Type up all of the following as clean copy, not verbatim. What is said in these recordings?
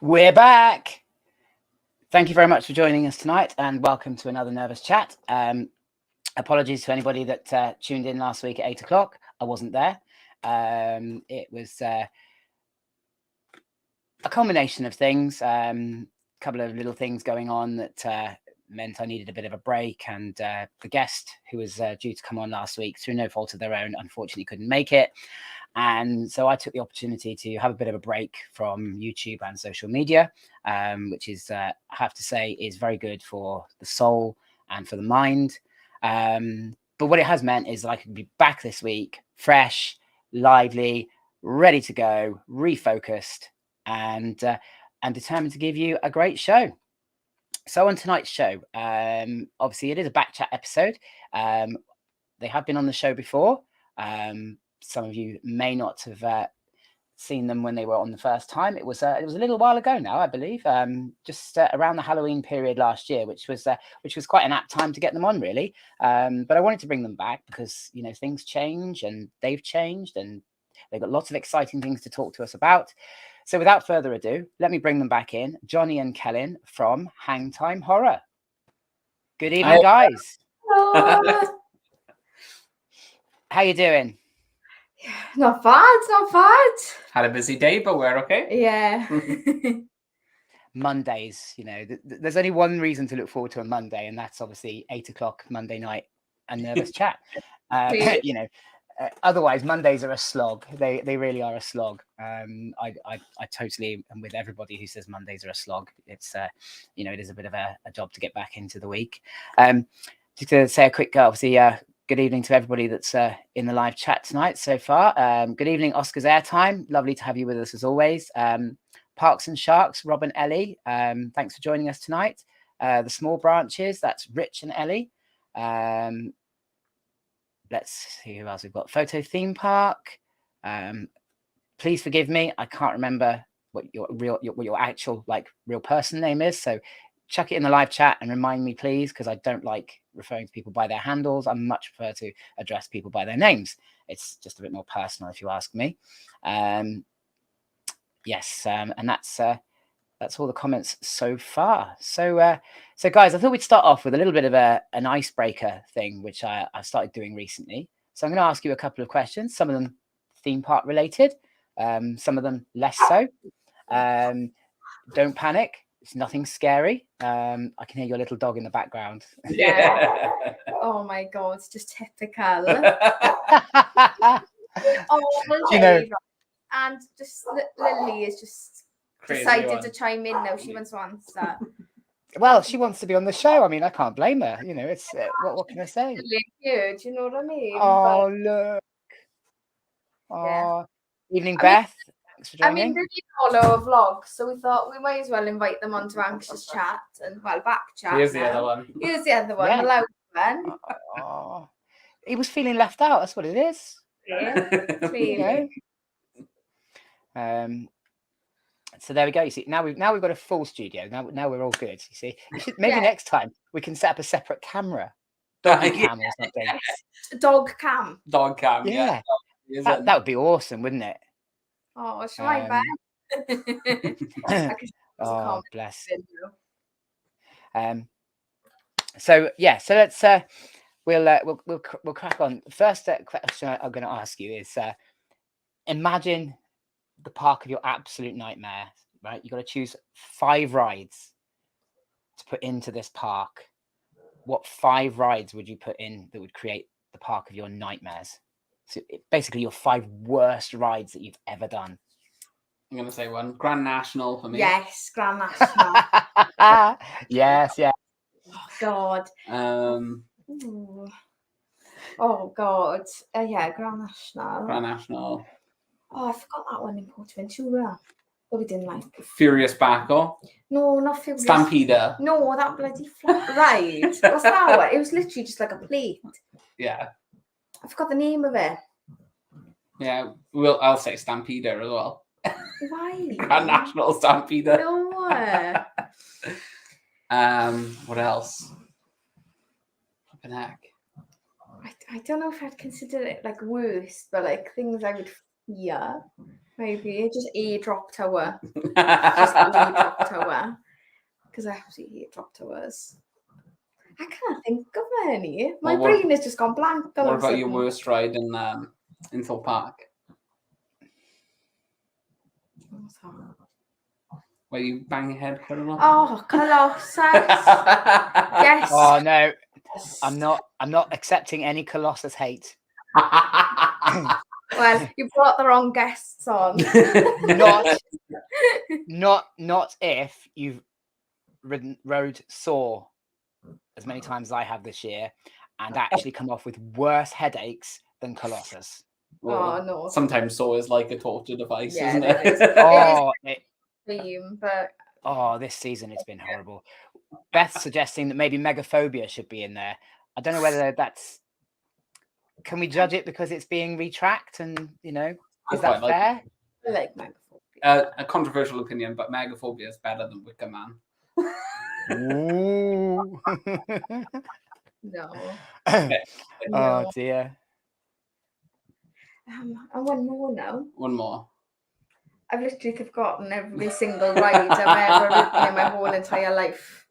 We're back. Thank you very much for joining us tonight, and welcome to another Nervous Chat. Apologies to anybody that tuned in last week at 8 o'clock. I wasn't there. It was a combination of things, a couple of little things going on that meant I needed a bit of a break, and the guest who was due to come on last week, through no fault of their own, unfortunately couldn't make it. And so I took the opportunity to have a bit of a break from YouTube and social media, which is, I have to say, is very good for the soul and for the mind. But what it has meant is that I can be back this week, fresh, lively, ready to go, refocused, and determined to give you a great show. So on tonight's show, obviously it is a back chat episode. They have been on the show before. Some of you may not have seen them when they were on the first time. It was a little while ago now, I believe, just around the Halloween period last year, which was quite an apt time to get them on, really. But I wanted to bring them back because things change, and they've changed, and they've got lots of exciting things to talk to us about. So without further ado, let me bring them back in, Johnny and Celyn from Hangtime Horror. Good evening, guys. How you doing? Not bad. Had a busy day, but we're okay. Yeah. Mondays, there's only one reason to look forward to on Monday, and that's obviously 8 o'clock Monday night and Nervous Chat. Otherwise Mondays are a slog. They really are a slog. I totally am with everybody who says Mondays are a slog. It's it is a bit of a job to get back into the week. Just to say a quick obviously good evening to everybody that's in the live chat tonight so far. Good evening, Oscar's Airtime. Lovely to have you with us as always. Parks and Sharks, Rob and Ellie. Thanks for joining us tonight. The Small Branches, that's Rich and Ellie. Let's see who else we've got. Photo Theme Park. Please forgive me, I can't remember what your actual real person name is. So chuck it in the live chat and remind me, please, because I don't like referring to people by their handles. I much prefer to address people by their names. It's just a bit more personal, if you ask me. Yes, and that's all the comments so far. So guys, I thought we'd start off with a little bit of an icebreaker thing, which I started doing recently. So I'm going to ask you a couple of questions, some of them theme park related, some of them less so. Don't panic. It's nothing scary. I can hear your little dog in the background. Yeah. Oh my God, it's just typical. And just Lily is just decided to chime in now. She wants to answer. Well, she wants to be on the show. I mean, I can't blame her. It's what can I say? Do you know what I mean? Oh, look. Oh, yeah. Evening, Beth. Thanks for joining. They follow a vlog, so we thought we might as well invite them onto Anxious Chat and back chat. Here's the other one. Yeah. The loud one. Oh, he was feeling left out. That's what it is. Yeah. So there we go. You see, now we've got a full studio. Now we're all good. You see, maybe next time we can set up a separate camera, dog cam or something. Dog cam. Dog cam. Yeah, that would be awesome, wouldn't it? Oh, shall I bet? Oh, bless. So let's we'll crack on. First question I'm going to ask you is: imagine the park of your absolute nightmare, right? You got to choose 5 rides to put into this park. What 5 rides would you put in that would create the park of your nightmares? So basically your 5 worst rides that you've ever done. I'm going to say one. Grand National for me. Yes, Grand National. yes. Oh, God. Oh, God. Yeah, Grand National. Grand National. Oh, I forgot that one in Portventura. What we didn't like. Furious Battle. No, not Furious. Stampeder. No, that bloody flat ride. What's that one? It was literally just like a plate. Yeah. I forgot the name of it. Yeah, I'll say Stampeder as well. Why? Grand National Stampeder. No. What else? Flipping heck. I don't know if I'd consider it like worst, but like things I would fear. Maybe just airdrop tower. Just airdrop tower. Because I absolutely hate drop towers. I can't think of any. My brain has just gone blank. What about your worst ride in Thorpe Park? Where you bang your head quite a lot? Oh, Colossus. Yes. Oh no, I'm not accepting any Colossus hate. Well, you brought the wrong guests on. Not if you've rode Saw as many times as I have this year and actually come off with worse headaches than Colossus. Oh no. Sometimes Saw is like a torture device, Yeah, isn't it it? is. But this season it's been horrible. Beth's suggesting that maybe Megaphobia should be in there. I don't know whether that's. Can we judge it because it's being retracked? And is that fair? I like Megaphobia. A controversial opinion, but Megaphobia is better than Wicker Man. Ooh. No. Oh dear. And one more now. One more. I've literally forgotten every single ride I've ever ridden in my whole entire life.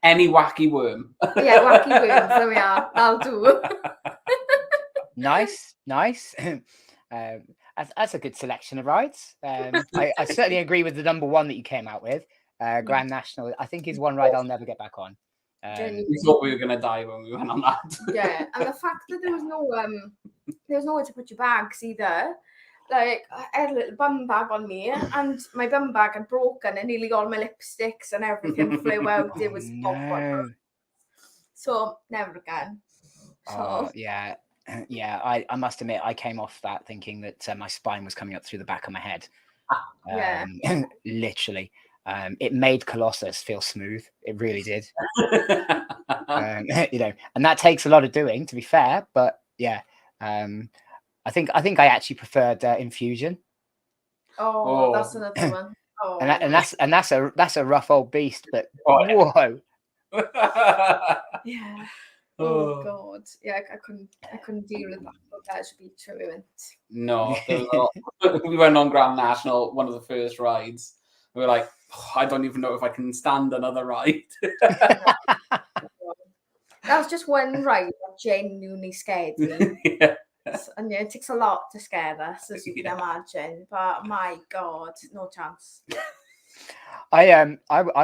Any wacky worm. Yeah, wacky worms. There we are. I'll do. Nice. That's a good selection of rides. I certainly agree with the number one that you came out with. Grand National, I think, is one ride I'll never get back on. We thought we were going to die when we went on that. Yeah, and the fact that there was nowhere to put your bags either. Like, I had a little bum bag on me, and my bum bag had broken, and nearly all my lipsticks and everything flew out. It was awful. So never again. So yeah. I must admit, I came off that thinking that my spine was coming up through the back of my head. Literally. It made Colossus feel smooth. It really did. And that takes a lot of doing, to be fair. But yeah, I think I actually preferred Infusion. Oh, that's another one. Oh, and that's a rough old beast. But whoa. Yeah. Oh God. Yeah, I couldn't deal with that. That should be truant. No, we went on Grand National, one of the first rides. We were like, I don't even know if I can stand another ride. That was just one ride that genuinely scared me. Yeah. And it takes a lot to scare us, as you can imagine. But my God, no chance. I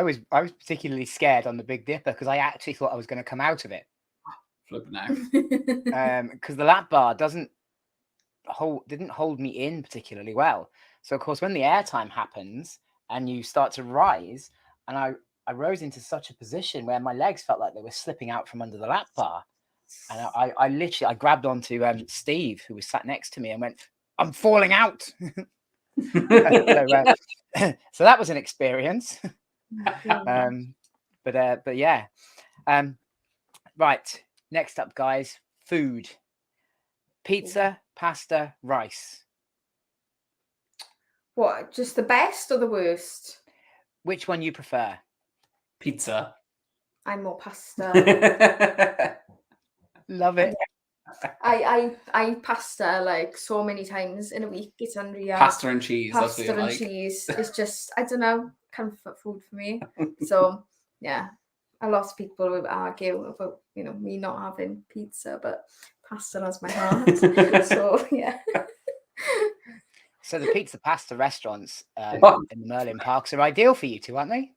was particularly scared on the Big Dipper because I actually thought I was going to come out of it. Flipping out. Because the lap bar didn't hold me in particularly well. So of course, when the airtime happens and you start to rise, and I rose into such a position where my legs felt like they were slipping out from under the lap bar. And I literally grabbed onto Steve, who was sat next to me, and went, "I'm falling out." So that was an experience. But yeah. Right. Next up, guys, food. Pizza, pasta, rice. What? Just the best or the worst? Which one you prefer? Pizza. I'm more pasta. Love it. I pasta like so many times in a week. It's unreal. Pasta and cheese. Pasta and cheese is just, I don't know, comfort food for me. So yeah, a lot of people would argue about me not having pizza, but pasta has my heart. So yeah. So the pizza pasta restaurants in the Merlin Parks are ideal for you two, aren't they?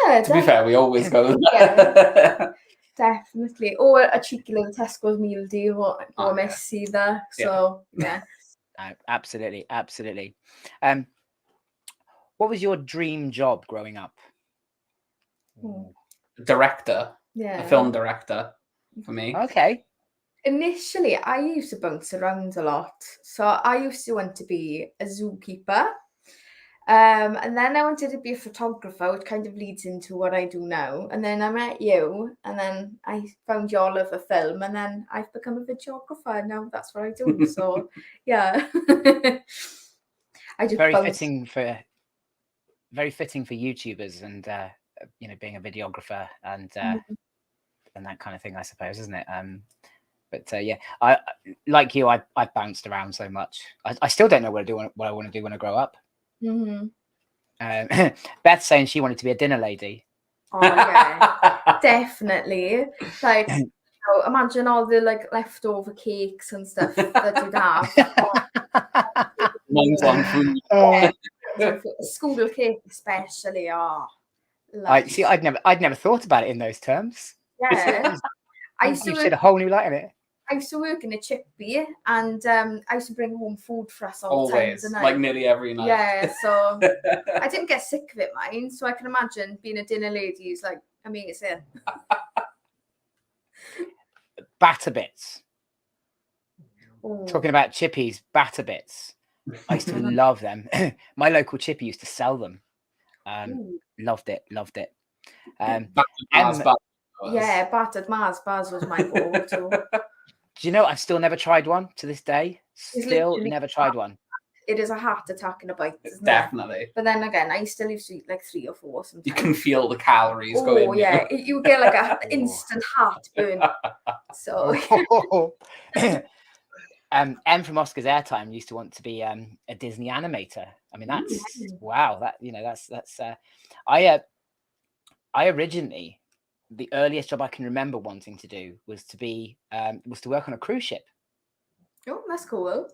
Yeah. To be fair, we always go. Yeah. Definitely. Or a cheeky little Tesco's meal deal won't miss either. So yeah. Absolutely. What was your dream job growing up? Director. Yeah. A film director for me. Okay. Initially, I used to bounce around a lot. So I used to want to be a zookeeper. And then I wanted to be a photographer, which kind of leads into what I do now. And then I met you, and then I found your love for film, and then I've become a videographer, and now that's what I do. So, yeah. I just very fitting for YouTubers and being a videographer and that kind of thing, I suppose, isn't it? But yeah, I like you. I bounced around so much. I still don't know what I want to do when I grow up. Beth's saying she wanted to be a dinner lady. Oh yeah, definitely. Like, imagine all the like leftover cakes and stuff that you'd have. Mine's on food. School cake especially. Oh, See, I'd never thought about it in those terms. Yeah, You shed a whole new light on it. I used to work in a chippy, and I used to bring home food for us all the Always, time. like nearly every night. Yeah, so I didn't get sick of it, mine. So I can imagine being a dinner lady is like amazing. Batter bits. Oh. Talking about chippies, batter bits. I used to love them. My local chippy used to sell them. Loved it. Yeah, battered Mars bars was my go-to. Do you know I've still never tried one to this day? Still never tried one. It is a heart attack in a bite, isn't Definitely. It? But then again, I still used to eat like 3 or 4 sometimes. You can feel the calories going. Oh yeah, you get like an instant heartburn. So. Em from Oscar's Airtime used to want to be a Disney animator. I mean, that's wow. That's. I originally, the earliest job I can remember wanting to do was to work on a cruise ship. Oh, that's cool.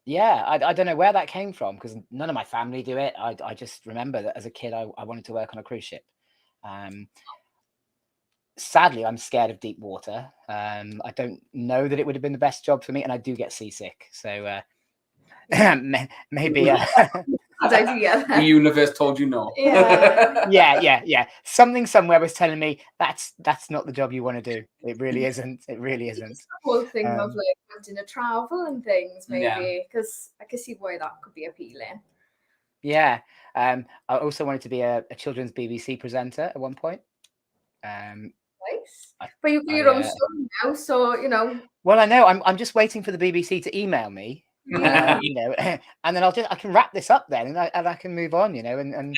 Yeah, I don't know where that came from because none of my family do it. I just remember that as a kid I wanted to work on a cruise ship. Sadly, I'm scared of deep water. I don't know that it would have been the best job for me, and I do get seasick. So maybe Good idea. The universe told you no. Yeah. Something somewhere was telling me that's not the job you want to do. It really isn't. It really isn't. It's the whole thing of like wanting to travel and things, maybe, because I can see why that could be appealing. Yeah. I also wanted to be a children's BBC presenter at one point. Nice. But you've got your own show now, so you know. Well, I know. I'm just waiting for the BBC to email me. You know, and then I can wrap this up then, and I can move on, you know, and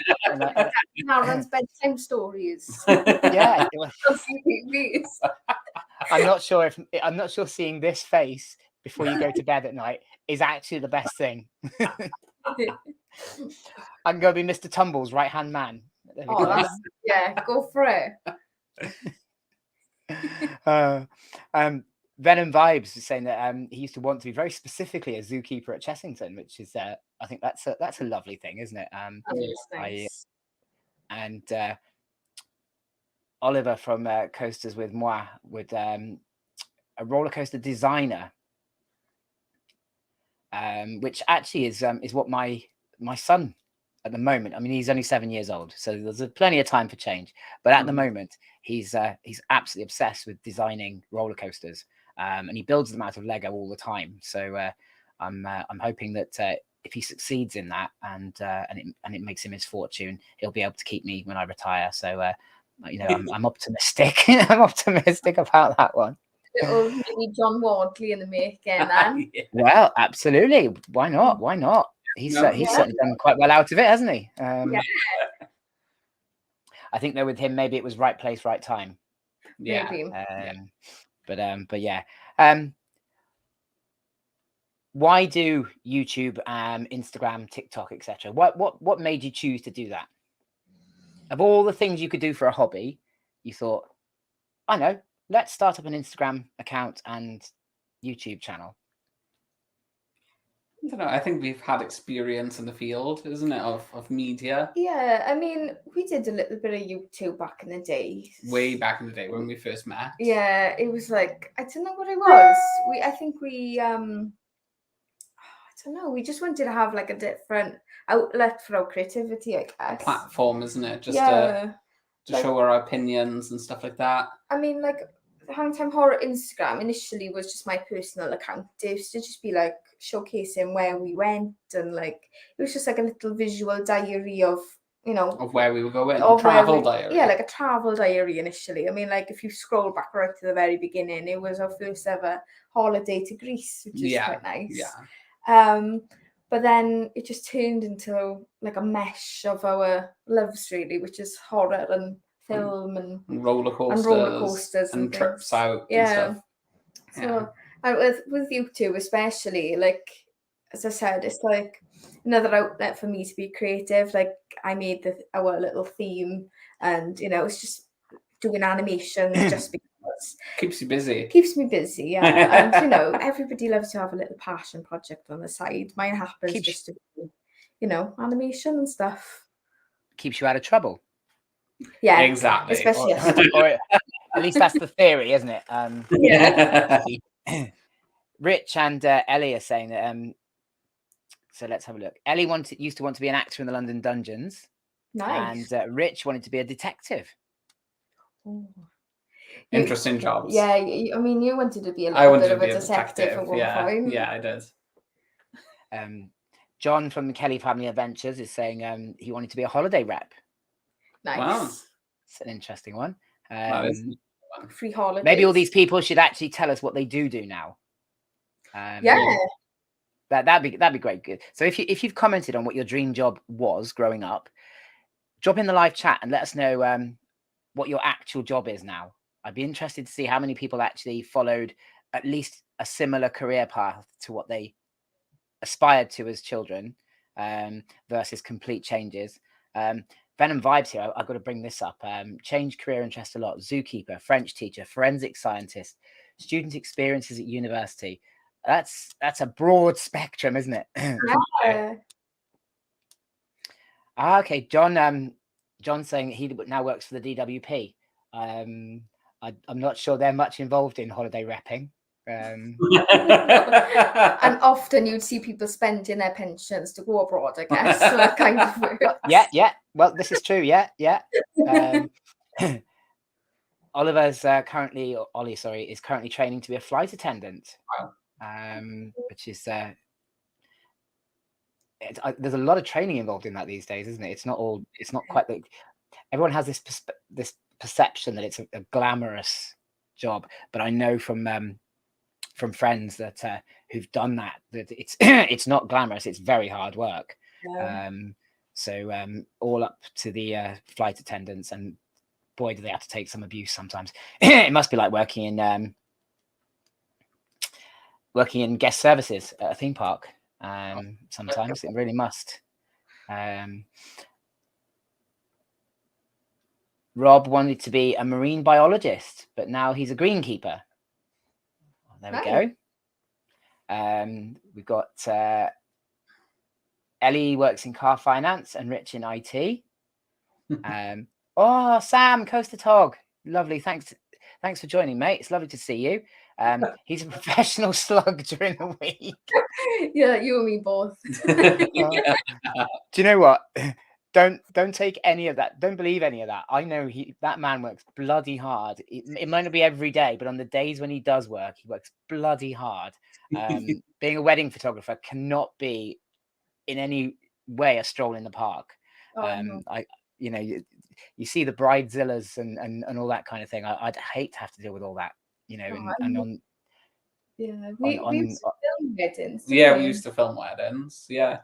Aaron's bedtime stories. Yeah. I'm not sure seeing this face before you go to bed at night is actually the best thing. I'm going to be Mr. Tumble's right-hand man. Yeah, go for it. Venom Vibes is saying that he used to want to be very specifically a zookeeper at Chessington, which is I think that's a lovely thing, isn't it? Nice. And Oliver from Coasters with Moi with a roller coaster designer, which actually is what my son at the moment. I mean, he's only 7 years old, so there's plenty of time for change. But at the moment, he's absolutely obsessed with designing roller coasters, and he builds them out of Lego all the time. So I'm hoping that if he succeeds in that and it makes him his fortune, he'll be able to keep me when I retire. So you know, I'm optimistic. I'm optimistic about that one. Little mini John Wardley in the making, then. Well, absolutely. Why not? Why not? He's certainly done quite well out of it, hasn't he? I think though with him, maybe it was right place, right time. Yeah. But yeah. Why do YouTube, Instagram, TikTok, etc.? What made you choose to do that? Of all the things you could do for a hobby, you thought, I know, let's start up an Instagram account and YouTube channel. I don't know. I think we've had experience in the field, isn't it, of media? Yeah, I mean, we did a little bit of YouTube back in the day. Way back in the day when we first met. Yeah, it was like, I don't know what it was. I don't know. We just wanted to have like a different outlet for our creativity, I guess. Platform, isn't it? Just to show our opinions and stuff like that. I mean, like the Hangtime Horror Instagram initially was just my personal account. It used to just be like showcasing where we went, and like it was just like a little visual diary of, you know, of where we were going. A travel diary. Yeah, like a travel diary initially. I mean, like if you scroll back right to the very beginning, it was our first ever holiday to Greece, which is quite nice. Yeah. But then it just turned into like a mesh of our loves, really, which is horror and film and roller coasters and trips out and stuff. So and with YouTube especially, like as I said, it's like another outlet for me to be creative. Like I made our little theme, and it's just doing animations just because Keeps you busy. keeps me busy. Yeah, and everybody loves to have a little passion project on the side. Mine happens just to be, animation and stuff. Keeps you out of trouble. Yeah, Exactly. especially or at least that's the theory, isn't it? Yeah. Rich and Ellie are saying that. So let's have a look. Ellie used to want to be an actor in the London Dungeons, nice. and Rich wanted to be a detective. Ooh. Interesting jobs. Yeah, I mean, you wanted to be a I little wanted bit to of be a detective at one point. Yeah, I did. John from the Kelly Family Adventures is saying he wanted to be a holiday rep. Nice. Wow. It's an interesting one. That is one. Free holidays. Maybe all these people should actually tell us what they do now. Yeah. That'd be great. Good. So if you've commented on what your dream job was growing up, drop in the live chat and let us know what your actual job is now. I'd be interested to see how many people actually followed at least a similar career path to what they aspired to as children, versus complete changes. Venom Vibes here, I've got to bring this up. Changed career interest a lot. Zookeeper, French teacher, forensic scientist, student experiences at university. That's a broad spectrum, isn't it? Yeah. Okay, John's saying he now works for the DWP. I'm not sure they're much involved in holiday repping. And often you'd see people spending their pensions to go abroad, I guess. So that kind of works. Yeah. Well, this is true. Yeah. Oliver's Ollie is currently training to be a flight attendant. Wow. Which is there's a lot of training involved in that these days, isn't it? It's not quite like everyone has this perception that it's a glamorous job, but I know from friends that who've done that it's not glamorous. It's very hard work. Yeah. So all up to the flight attendants, and boy, do they have to take some abuse sometimes. It must be like working in guest services at a theme park. Sometimes it really must. Rob wanted to be a marine biologist, but now he's a greenkeeper. There we go. We've got Ellie works in car finance and Rich in IT. Sam Coaster Tog, lovely. Thanks for joining, mate. It's lovely to see you. He's a professional slug during the week. Yeah, you and me both. Do you know what? Don't take any of that. Don't believe any of that. I know that man works bloody hard. It might not be every day, but on the days when he does work, he works bloody hard. Being a wedding photographer cannot be in any way a stroll in the park. No. You see the bridezillas and all that kind of thing. I'd hate to have to deal with all that, we used to film weddings. We used to film weddings. Yeah,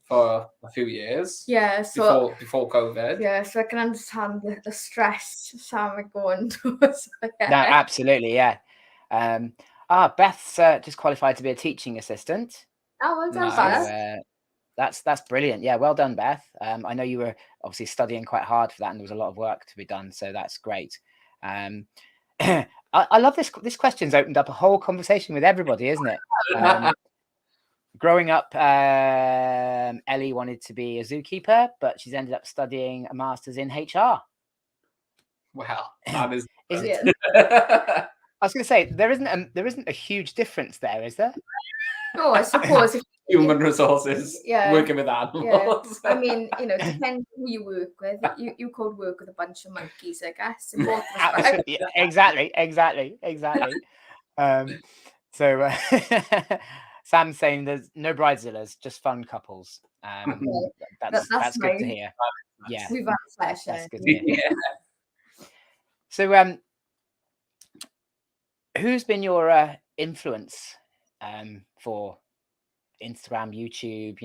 for a few years. Yeah, so before COVID. Yeah, so I can understand the stress Sam would go into. So, yeah. No, absolutely, yeah. Beth's just qualified to be a teaching assistant. Oh, well done, Nice. Beth. That's brilliant. Yeah, well done, Beth. I know you were obviously studying quite hard for that, and there was a lot of work to be done, so that's great. I love this. This question's opened up a whole conversation with everybody, isn't it? Growing up, Ellie wanted to be a zookeeper, but she's ended up studying a master's in HR. Wow, that is. Yeah. I was going to say there isn't a huge difference there, is there? No, I suppose if human resources, Yeah. working with animals. I mean, depending who you work with, you could work with a bunch of monkeys, I guess. In both respects. Yeah, exactly. So Sam's saying there's no bridezillas, just fun couples. That's That's good nice. to hear. Yeah, We've had pleasure. that's good to hear. So, who's been your influence for Instagram, YouTube?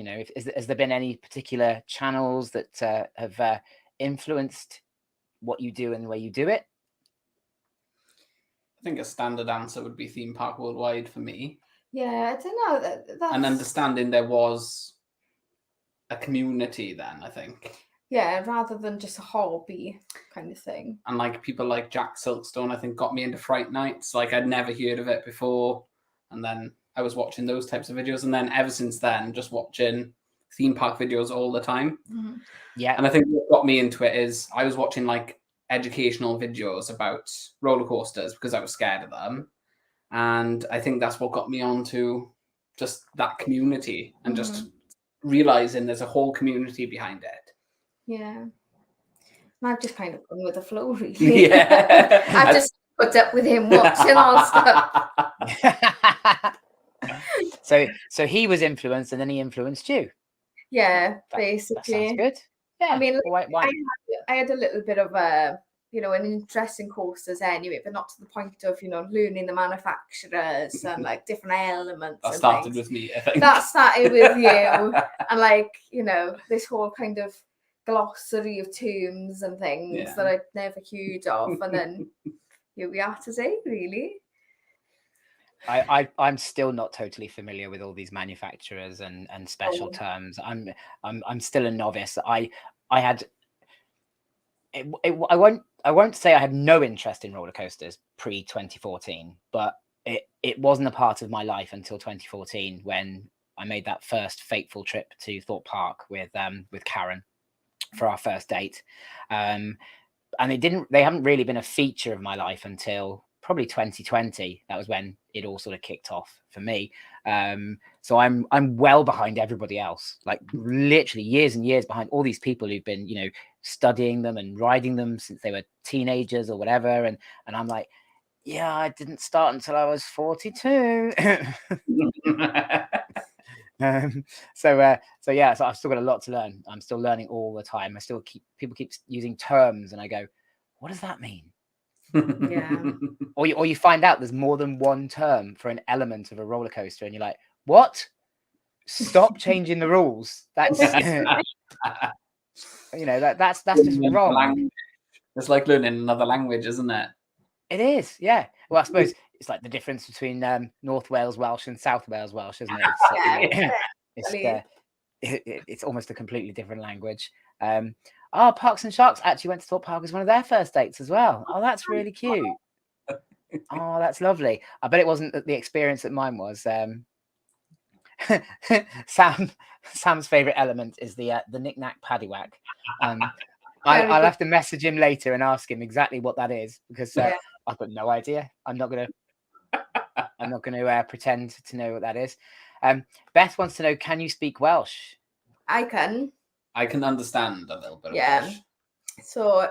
Has there been any particular channels that have influenced what you do and the way you do it? I think a standard answer would be Theme Park Worldwide for me. Yeah, I don't know. That's... And understanding there was a community then, I think. Yeah, rather than just a hobby kind of thing. And like people like Jack Silkstone, I think, got me into Fright Nights. Like I'd never heard of it before. And then I was watching those types of videos. And then ever since then, just watching theme park videos all the time. Mhm. Yeah. And I think what got me into it is I was watching like educational videos about roller coasters because I was scared of them. And I think that's what got me onto just that community and just realizing there's a whole community behind it. Yeah. And I've just kind of gone with the flow, really. Yeah. I've just put up with him watching all stuff. So he was influenced and then he influenced you. Yeah, That basically. sounds good. Yeah. I mean, why? I had a little bit of a, an interest in coasters anyway, but not to the point of, learning the manufacturers and like different elements. That and started things. with me, I think. That started with you. And like, this whole kind of glossary of terms and things that I'd never heard of. And then here we are today, really. I'm still not totally familiar with all these manufacturers and special terms. I'm still a novice. I had I won't say I had no interest in roller coasters pre 2014, but it wasn't a part of my life until 2014 when I made that first fateful trip to Thorpe Park with Karen for our first date. And they haven't really been a feature of my life until probably 2020. That was when it all sort of kicked off for me. So I'm well behind everybody else, like literally years and years behind all these people who've been, studying them and riding them since they were teenagers or whatever. And I'm like, yeah, I didn't start until I was 42. So I've still got a lot to learn. I'm still learning all the time. People keep using terms and I go, what does that mean? Yeah. Or you find out there's more than one term for an element of a roller coaster and you're like, what? Stop changing the rules. That's that's just wrong. It's like learning another language, isn't it? It is, yeah. Well, I suppose it's like the difference between North Wales Welsh and South Wales Welsh, isn't it? It's almost a completely different language. Parks and Sharks actually went to Thorpe Park as one of their first dates as well. Oh, that's really cute. Oh, that's lovely. I bet it wasn't the experience that mine was. Sam's favorite element is the knick-knack paddywhack. I'll have to message him later and ask him exactly what that is because I've got no idea. I'm not gonna pretend to know what that is. Beth wants to know, can you speak Welsh? I can understand a little bit of Welsh. So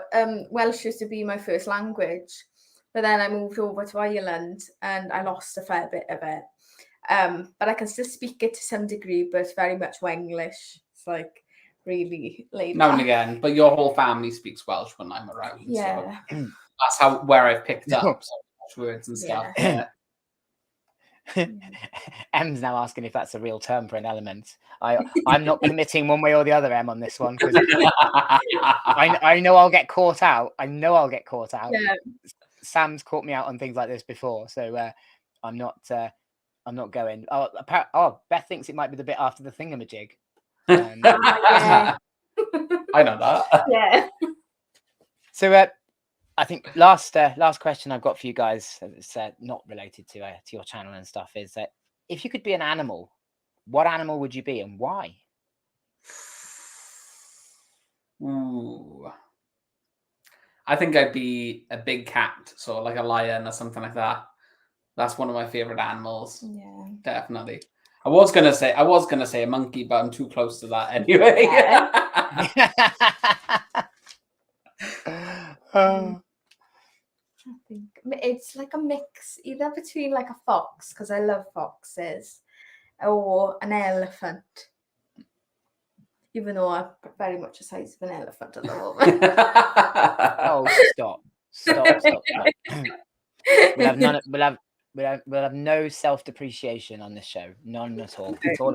Welsh used to be my first language, but then I moved over to Ireland and I lost a fair bit of it. But I can still speak it to some degree, but it's very much Wenglish. It's like really laid now back. And again, but your whole family speaks Welsh when I'm around. Yeah. So that's where I've picked up some Welsh words and stuff. Yeah. Em's now asking if that's a real term for an element. I'm not committing one way or the other, Em, on this one because I know I'll get caught out. Yeah. Sam's caught me out on things like this before, so I'm not going. Beth thinks it might be the bit after the thingamajig. Yeah. I know that. Yeah. So I think last question I've got for you guys, it's not related to your channel and stuff, is that if you could be an animal, what animal would you be and why? Ooh. I think I'd be a big cat, so like a lion or something like that. That's one of my favorite animals. Yeah, definitely. I was gonna say a monkey, but I'm too close to that anyway. I think it's like a mix, either between like a fox, because I love foxes, or an elephant. Even though I'm very much the size of an elephant at the moment. Oh, stop. We'll have no self-depreciation on this show, none at all. It's all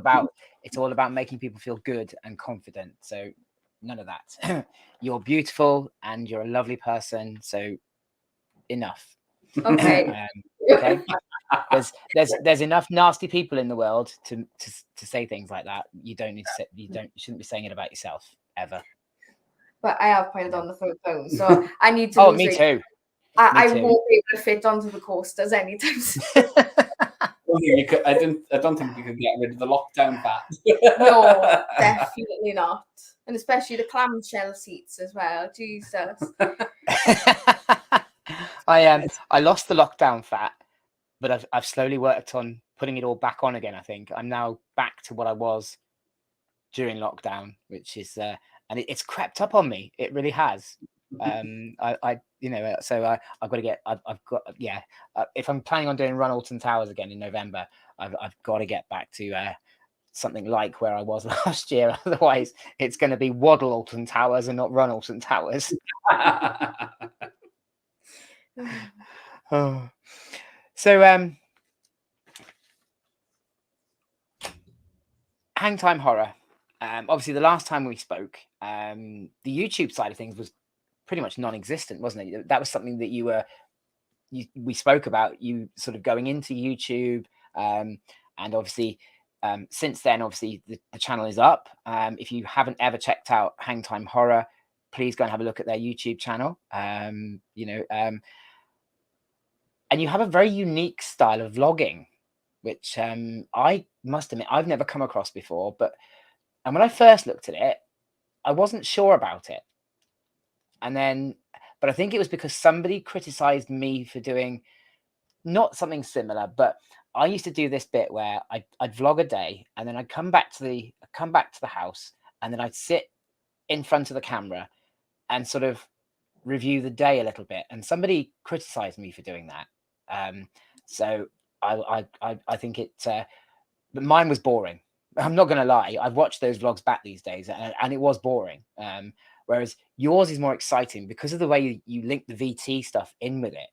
about making people feel good and confident. So none of that. You're beautiful and you're a lovely person. So enough. Okay. Okay. there's enough nasty people in the world to say things like that. You don't need to say, you shouldn't be saying it about yourself ever. But I have piled on the phone, so I need to. Oh, me too. I won't be able to fit onto the coasters anytime soon. I don't think you could get rid of the lockdown fat. No, definitely not. And especially the clamshell seats as well. Jesus. I lost the lockdown fat, but I've slowly worked on putting it all back on again. I think I'm now back to what I was during lockdown, which is and it's crept up on me. It really has. I've got to get. I've got if I'm planning on doing Run Alton Towers again in November, I've got to get back to something like where I was last year. Otherwise, it's going to be Waddle Alton Towers and not Run Alton Towers. Oh. So Hangtime Horror. Obviously, the last time we spoke, the YouTube side of things was pretty much non-existent, wasn't it? That was something that we spoke about, you sort of going into YouTube, and obviously since then, obviously the channel is up. If you haven't ever checked out Hangtime Horror, please go and have a look at their YouTube channel. And you have a very unique style of vlogging, which I must admit I've never come across before. And when I first looked at it, I wasn't sure about it. But I think it was because somebody criticized me for doing not something similar, but I used to do this bit where I'd vlog a day, and then I'd come back to the house, and then I'd sit in front of the camera and sort of review the day a little bit. And somebody criticized me for doing that. So I think but mine was boring. I'm not going to lie. I've watched those vlogs back these days, and it was boring. Whereas yours is more exciting because of the way you link the VT stuff in with it.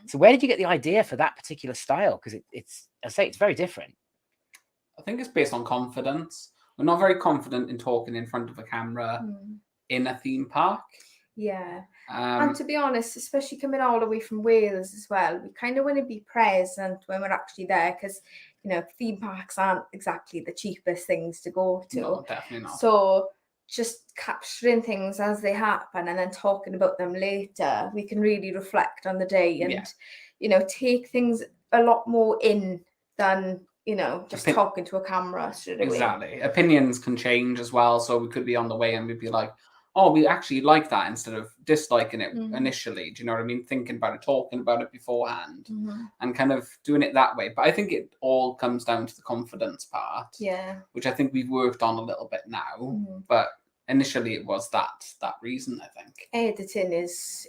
So where did you get the idea for that particular style? Because it's very different. I think it's based on confidence. We're not very confident in talking in front of a camera in a theme park. Yeah. And to be honest, especially coming all the way from Wales as well, we kind of want to be present when we're actually there, because theme parks aren't exactly the cheapest things to go to. No, definitely not. So just capturing things as they happen and then talking about them later, we can really reflect on the day and take things a lot more in than just talking to a camera straight away. Exactly. Opinions can change as well, so we could be on the way and we'd be like, oh, we actually like that, instead of disliking it initially. Do you know what I mean? Thinking about it, talking about it beforehand, and kind of doing it that way. But I think it all comes down to the confidence part, which I think we've worked on a little bit now. But initially, it was that reason, I think. Editing is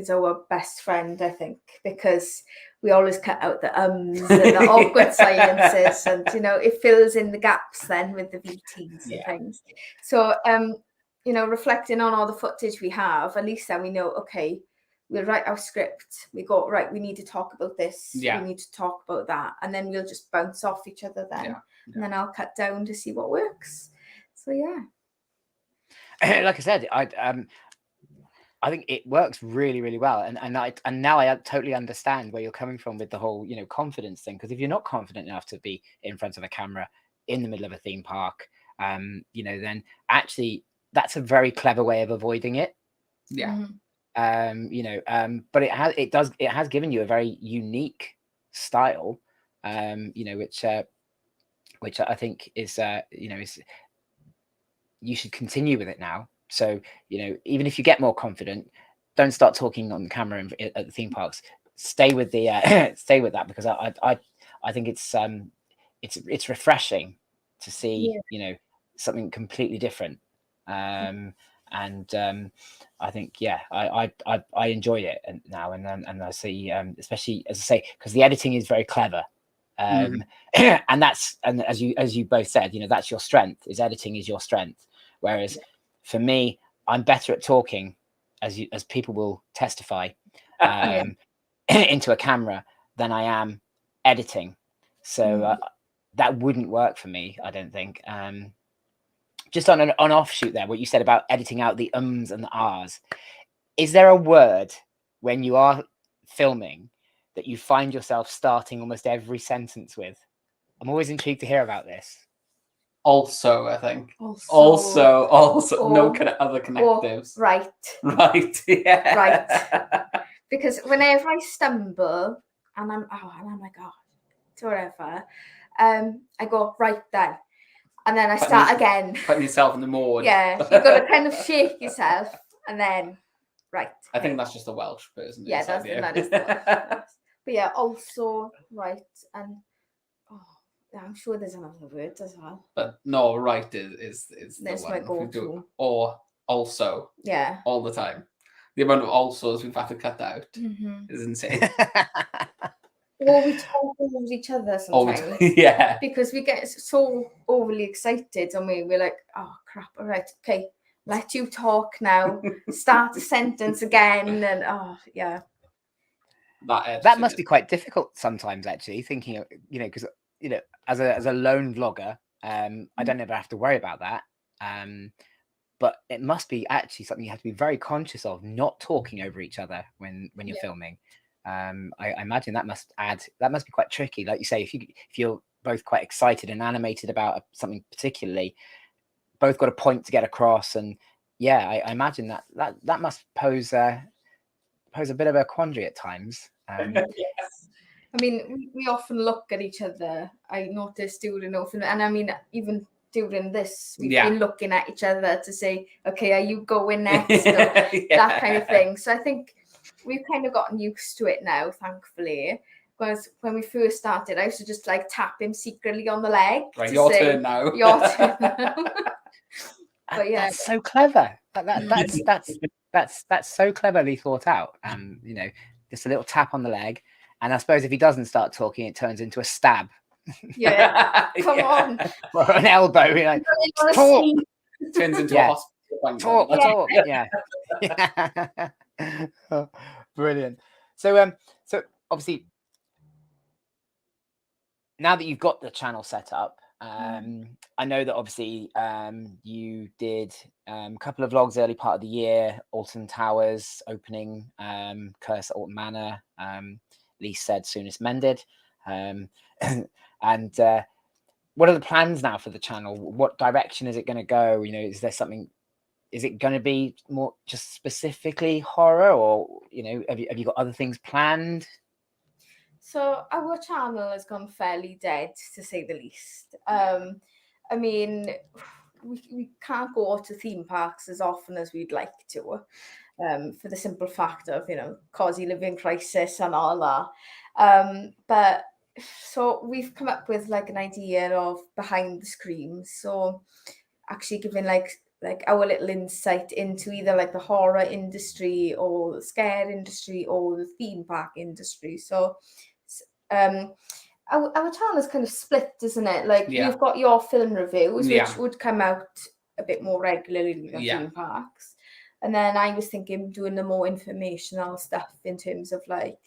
our best friend, I think, because we always cut out the ums and the awkward silences, and it fills in the gaps then with the VTs and things. So reflecting on all the footage we have, at least then we know, okay, we'll write our script. We go, right, we need to talk about this. We need to talk about that. And then we'll just bounce off each other then. And then I'll cut down to see what works. So, like I said, I think it works really, really well. And now I totally understand where you're coming from with the whole, confidence thing. Because if you're not confident enough to be in front of a camera in the middle of a theme park, then actually that's a very clever way of avoiding it. But it has given you a very unique style, which I think is you should continue with it now. So even if you get more confident, don't start talking on the camera at the theme parks. Stay with the stay with that, because I think it's refreshing to see something completely different. I think I enjoy it now, and I see, especially, as I say, because the editing is very clever, and as you both said, that's your strength. Editing is your strength, whereas for me, I'm better at talking, as people will testify, into a camera than I am editing. So that wouldn't work for me, I don't think. Just on an offshoot there, what you said about editing out the ums and the ahs, is there a word when you are filming that you find yourself starting almost every sentence with? I'm always intrigued to hear about this. Also, I think. Also, No or- other connectives. right. Right. Yeah. Right. Because whenever I stumble and I'm like, oh, whatever, I go right then. And then I start again. Putting yourself in the mode. Yeah, you've got to kind of shake yourself and then, right. I think that's just a Welsh person. Yeah, that is the Welsh. But yeah, also, right. And, yeah, I'm sure there's another word as well. But no, right is the That's one. my If we go-to. do- Or also. Yeah. All the time. The amount of alsos we've had to cut out is insane. Or we talk over each other sometimes. Yeah. Because we get so overly excited and we're like, oh crap, all right, okay, let you talk now. Start the sentence again. And yeah. That must be quite difficult sometimes, actually, thinking of, because as a lone vlogger, I don't ever have to worry about that. But it must be actually something you have to be very conscious of, not talking over each other when you're filming. I imagine that must be quite tricky. Like you say, if you're both quite excited and animated about something particularly, both got a point to get across, and yeah, I imagine that must pose a bit of a quandary at times. Yes. I mean, we often look at each other. I noticed during often, and I mean, even during this, we've been looking at each other to say, okay, are you going next? That kind of thing. So I think we've kind of gotten used to it now, thankfully. Whereas when we first started, I used to just like tap him secretly on the leg. Right, your turn now. Your turn now. But yeah, that's so clever. That's so cleverly thought out. Just a little tap on the leg, and I suppose if he doesn't start talking, it turns into a stab. Yeah, come on. Or an elbow. You're like, talk. Turns into a hospital. Talk. Yeah. Oh, brilliant. So obviously, now that you've got the channel set up, I know that obviously you did a couple of vlogs early part of the year, Alton Towers opening, Curse at Alton Manor, Lee said soonest mended. And what are the plans now for the channel? What direction is it going to go? Is there something? Is it going to be more just specifically horror, or have you got other things planned? So our channel has gone fairly dead, to say the least. I mean, we can't go to theme parks as often as we'd like to, for the simple fact of cozy living crisis and all that. But so we've come up with like an idea of behind the screens. So actually giving like our little insight into either like the horror industry or the scare industry or the theme park industry. So our channel is kind of split, isn't it? Like you've got your film reviews, which would come out a bit more regularly in the theme parks. And then I was thinking doing the more informational stuff in terms of like,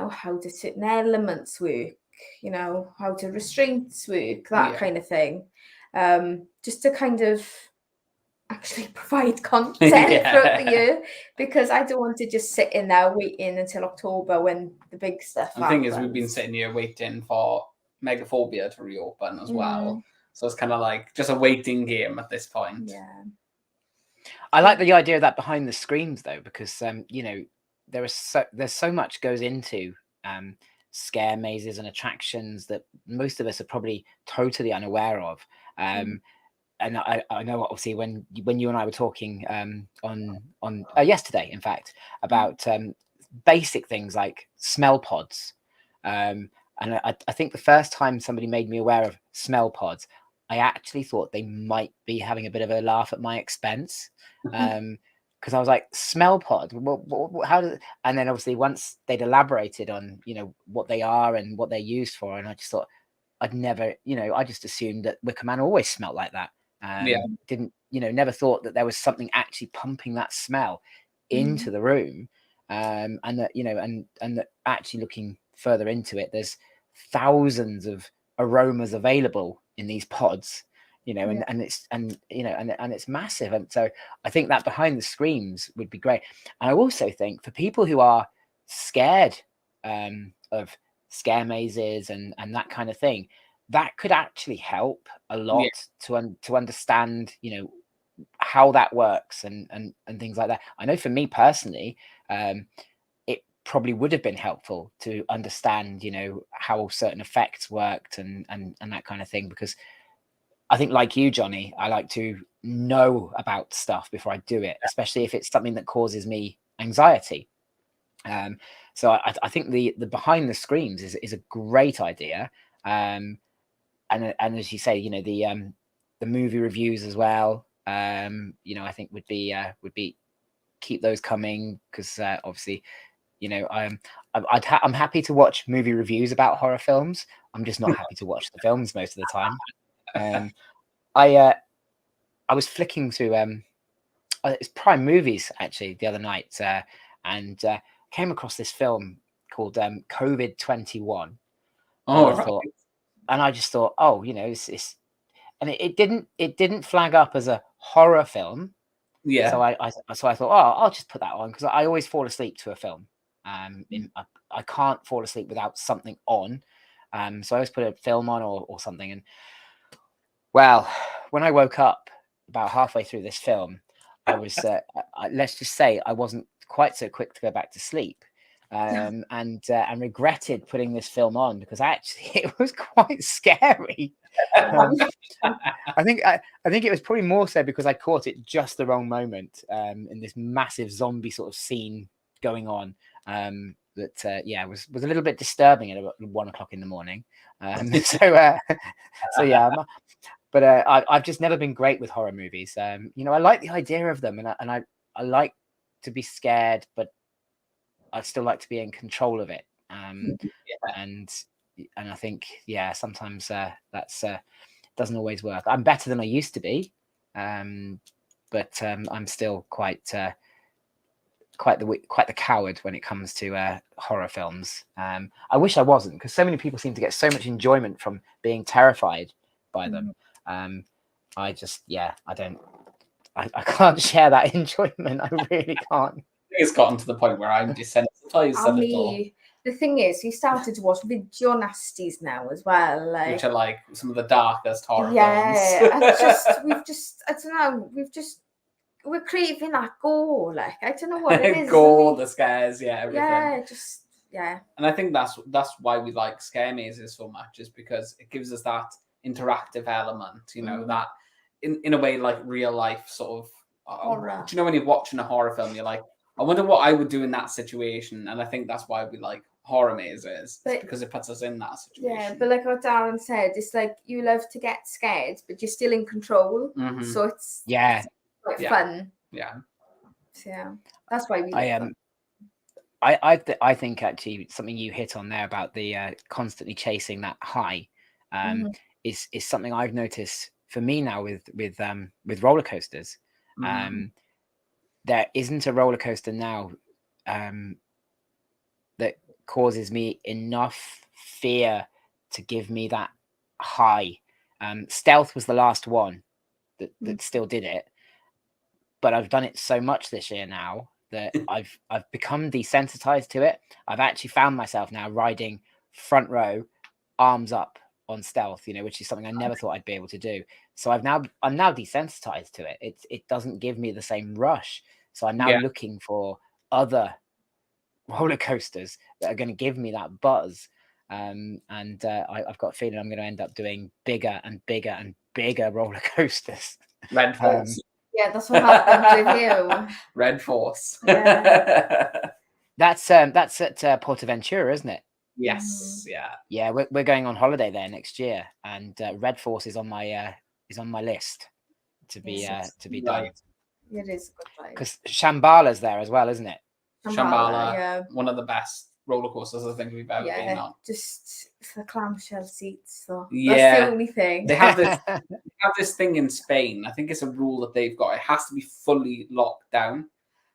how do certain elements work, how do restraints work, that kind of thing. Just to kind of actually provide content throughout the year, because I don't want to just sit in there waiting until October when the big stuff happens. The thing is, we've been sitting here waiting for Megaphobia to reopen as well. So it's kind of like just a waiting game at this point. Yeah. I like the idea of that behind the screens though, because there's so much goes into scare mazes and attractions that most of us are probably totally unaware of. And I know obviously when you and I were talking on yesterday, in fact, about basic things like smell pods, and I think the first time somebody made me aware of smell pods, I actually thought they might be having a bit of a laugh at my expense, because I was like, smell pod, how does? And then obviously once they'd elaborated on what they are and what they're used for, and I just thought I'd never, I just assumed that Wicker Man always smelled like that. Didn't never thought that there was something actually pumping that smell into the room, and that and that actually looking further into it, there's thousands of aromas available in these pods, and it's massive. And so I think that behind the screens would be great. And I also think for people who are scared of scare mazes and that kind of thing, that could actually help a lot to understand, you know, how that works and things like that. I know for me personally, it probably would have been helpful to understand, you know, how certain effects worked and that kind of thing, because I think, like you, Johnny, I like to know about stuff before I do it, especially if it's something that causes me anxiety. So I think the behind the screens is a great idea. And as you say, you know, the movie reviews as well, you know, I think would be keep those coming, because obviously, you know, I'm happy to watch movie reviews about horror films. I'm just not happy to watch the films most of the time. I was flicking through it's Prime Movies actually the other night, and came across this film called COVID-21. Oh, And I just thought, oh, you know, it's and it didn't flag up as a horror film. Yeah. So I thought, oh, I'll just put that on, because I always fall asleep to a film. I can't fall asleep without something on. So I always put a film on or something. And well, when I woke up about halfway through this film, I was let's just say I wasn't quite so quick to go back to sleep. And regretted putting this film on, because actually it was quite scary. I think it was probably more so because I caught it just the wrong moment, in this massive zombie sort of scene going on. That was a little bit disturbing at about 1 o'clock in the morning. So yeah, but I've just never been great with horror movies. You know, I like the idea of them, and I like to be scared, but I still like to be in control of it. And I think, yeah, sometimes that's doesn't always work. I'm better than I used to be, but I'm still quite the coward when it comes to horror films. I wish I wasn't, because so many people seem to get so much enjoyment from being terrified by them. I just, I can't share that enjoyment. I really can't. It's gotten to the point where I'm desensitized a little. The thing is, we started to watch video nasties now as well, which are like some of the darkest horror films. I don't know, we're craving that gore, like, I don't know what it is. Gore, the scares, everything. And I think that's why we like scare mazes so much, is because it gives us that interactive element, you know, that in a way, like real life sort of horror. Do you know, when you're watching a horror film, you're like, I wonder what I would do in that situation. And I think that's why we like horror mazes, because it puts us in that situation. Yeah, but like what Darren said, it's like you love to get scared, but you're still in control. So it's quite fun. Yeah. So yeah, that's why we I think actually something you hit on there about the constantly chasing that high is something I've noticed for me now with roller coasters. There isn't a roller coaster now that causes me enough fear to give me that high. Stealth was the last one that still did it, but I've done it so much this year now that I've become desensitized to it. I've actually found myself now riding front row, arms up on Stealth, you know, which is something I never thought I'd be able to do. So I'm now desensitized to it. It doesn't give me the same rush. So I'm now looking for other roller coasters that are going to give me that buzz. I've got a feeling I'm going to end up doing bigger and bigger and bigger roller coasters. Red Force. Yeah, that's what happened with you. Red Force. That's at Portaventura, isn't it? Yes. Yeah, we're going on holiday there next year, and Red Force is on my list to be done. It is a good place. Because Shambhala's there as well, isn't it? Shambhala, one of the best roller coasters I think we've ever been on. Just the clamshell seats, though. Yeah, that's the only thing. They have this thing in Spain. I think it's a rule that they've got. It has to be fully locked down.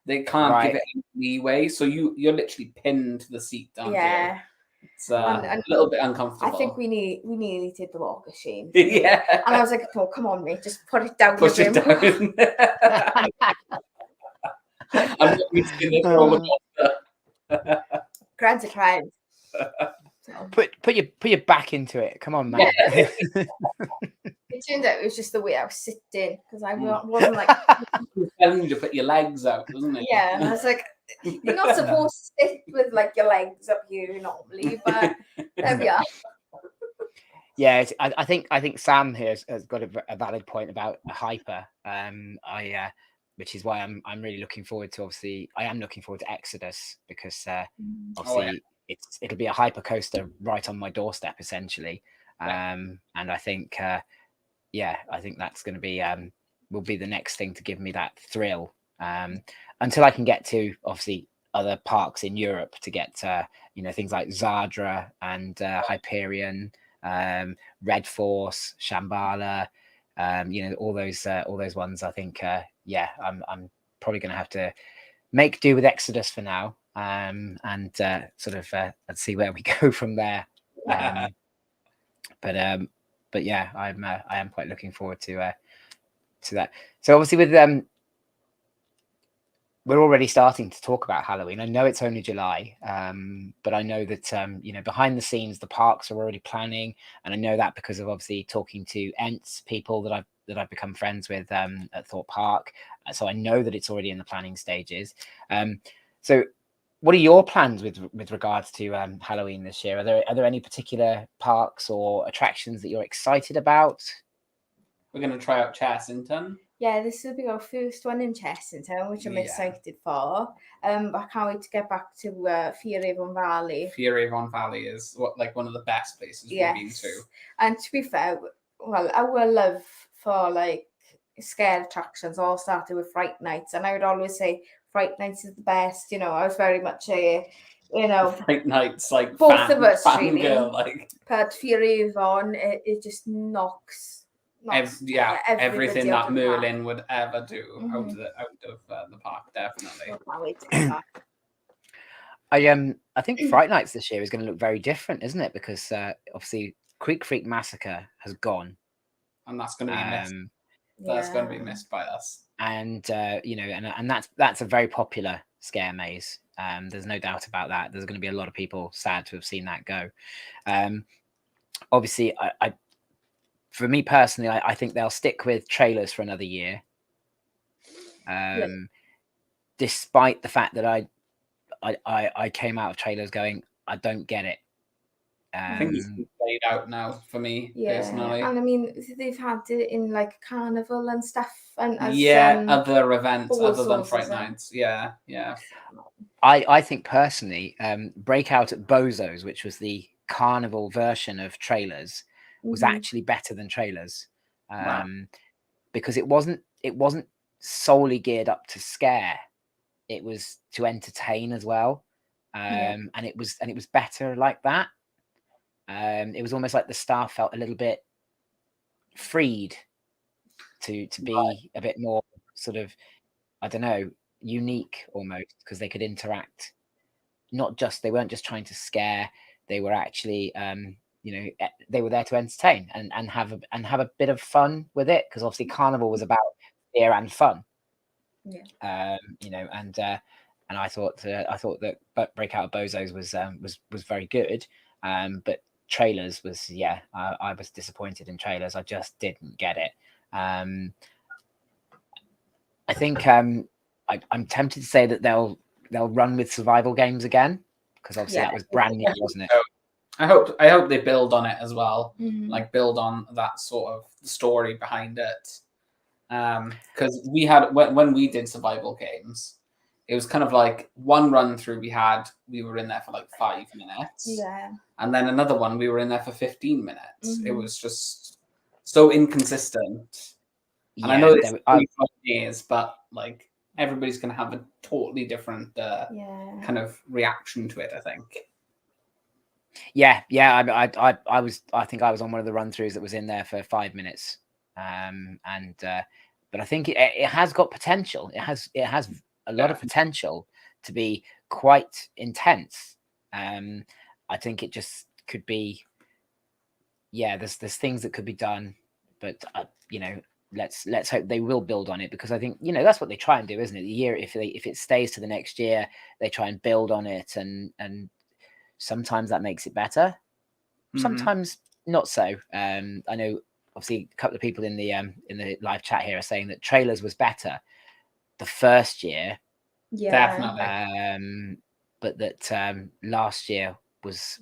They can't give it any leeway, so you're literally pinned to the seat, aren't you? It's a little bit uncomfortable. I think we nearly did the walk of shame. Yeah. And I was like, oh, come on, mate, just put it down. Push it down. I'm not used to this roller coaster. Grant's a crowd. So Put your back into it. Come on, man. it turned out it was just the way I was sitting because I wasn't like telling you to put your legs out, wasn't it? yeah, and I was like, you're not supposed to sit with like your legs up here normally, but there we are. Yeah, I think Sam here has got a valid point about hyper. Which is why I'm really looking forward to. Obviously, I am looking forward to Exodus because obviously it'll be a hyper coaster right on my doorstep essentially. And I think I think that's going to be will be the next thing to give me that thrill. Until I can get to obviously other parks in Europe to get things like Zadra and Hyperion, Red Force, Shambhala, all those ones. I think I'm probably going to have to make do with Exodus for now, and sort of let's see where we go from there. But yeah, I am quite looking forward to that. So obviously with we're already starting to talk about Halloween. I know it's only July, but I know that behind the scenes the parks are already planning, and I know that because of obviously talking to Ents people that I've become friends with at Thorpe Park. So I know that it's already in the planning stages. So what are your plans with regards to Halloween this year? Are there any particular parks or attractions that you're excited about? We're going to try out Chessington. Yeah, this will be our first one in Chessington, which I'm excited for. I can't wait to get back to Fear-Avon Valley. Fear-Avon Valley is one of the best places we've been to. And to be fair, well, our love for like scare attractions all started with Fright Nights, and I would always say Fright Nights is the best. I was very much Fright Nights, like both of us really. Girl, like. But Fear-Avon, it just knocks everything that Merlin would ever do out of the park, definitely. I think Fright Nights this year is going to look very different, isn't it? Because obviously Creek Freak Massacre has gone, and that's going to be missed. That's going to be missed by us. And and that's a very popular scare maze. There's no doubt about that. There's going to be a lot of people sad to have seen that go. Obviously, I for me personally, I think they'll stick with trailers for another year. Despite the fact that I came out of trailers going, I don't get it. I think it's played out now for me personally. And I mean, they've had it in like carnival and stuff, and other events other than Fright Nights. Yeah. I think personally, Breakout at Bozo's, which was the carnival version of trailers, was actually better than trailers, because it wasn't solely geared up to scare. It was to entertain as well, and it was better like that. It was almost like the staff felt a little bit freed to be a bit more sort of, I don't know, unique almost, because they could interact. They weren't just trying to scare. They were actually they were there to entertain and have a bit of fun with it, because obviously carnival was about fear and fun. And I thought that Breakout of Bozo's was very good, but trailers was I was disappointed in trailers. I just didn't get it. I think I'm tempted to say that they'll run with survival games again, because obviously that was brand new, wasn't it? I hope they build on it as well, like build on that sort of story behind it. Because we had when we did survival games, it was kind of like one run through we were in there for like 5 minutes, and then another one we were in there for 15 minutes. It was just so inconsistent. And I know it's 5 years, but like everybody's gonna have a totally different kind of reaction to it, I think. I think I was on one of the run throughs that was in there for 5 minutes, but I think it has got potential. It has a lot of potential to be quite intense. I think it just could be, there's things that could be done, but let's hope they will build on it, because I think that's what they try and do, isn't it? The year, if it stays to the next year, they try and build on it and sometimes that makes it better, Mhm. sometimes not so. I know obviously a couple of people in the live chat here are saying that trailers was better the first year, Yeah. Definitely. but that last year was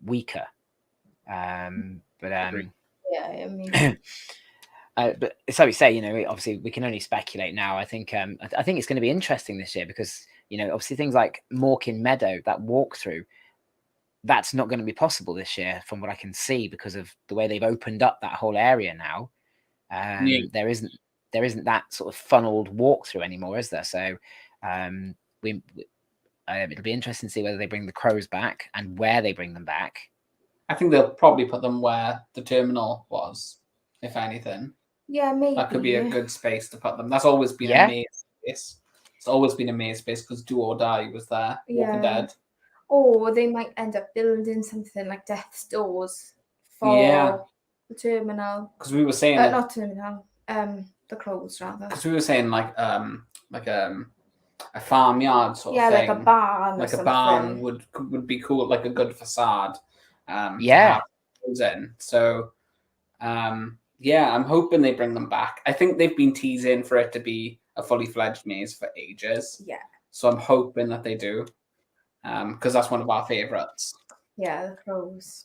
weaker. But Agreed. Yeah, I mean, but so we say, you know, obviously we can only speculate now. I think I think it's going to be interesting this year because, you know, obviously things like Morecambe Meadow, that walkthrough, that's not going to be possible this year from what I can see because of the way they've opened up that whole area now. Yeah. There isn't that sort of funneled walkthrough anymore, is there? So it'll be interesting to see whether they bring the crows back and where they bring them back. I think they'll probably put them where the terminal was, if anything. yeah, maybe. That could be a good space to put them. That's always been Yeah. a maze space. It's always been a maze space because Do or Die was there. Walking Yeah. Dead. Or they might end up building something like Death's Doors Yeah. for the terminal. Because we were saying Not terminal. The crows rather. because we were saying like a farmyard sort Yeah, of thing. like a barn. Like or a barn something. would be cool, like a good facade. To Yeah. have those in. So yeah, I'm hoping they bring them back. I think they've been teasing for it to be a fully fledged maze for ages. Yeah. So I'm hoping that they do. Because that's one of our favourites. Yeah, the crows.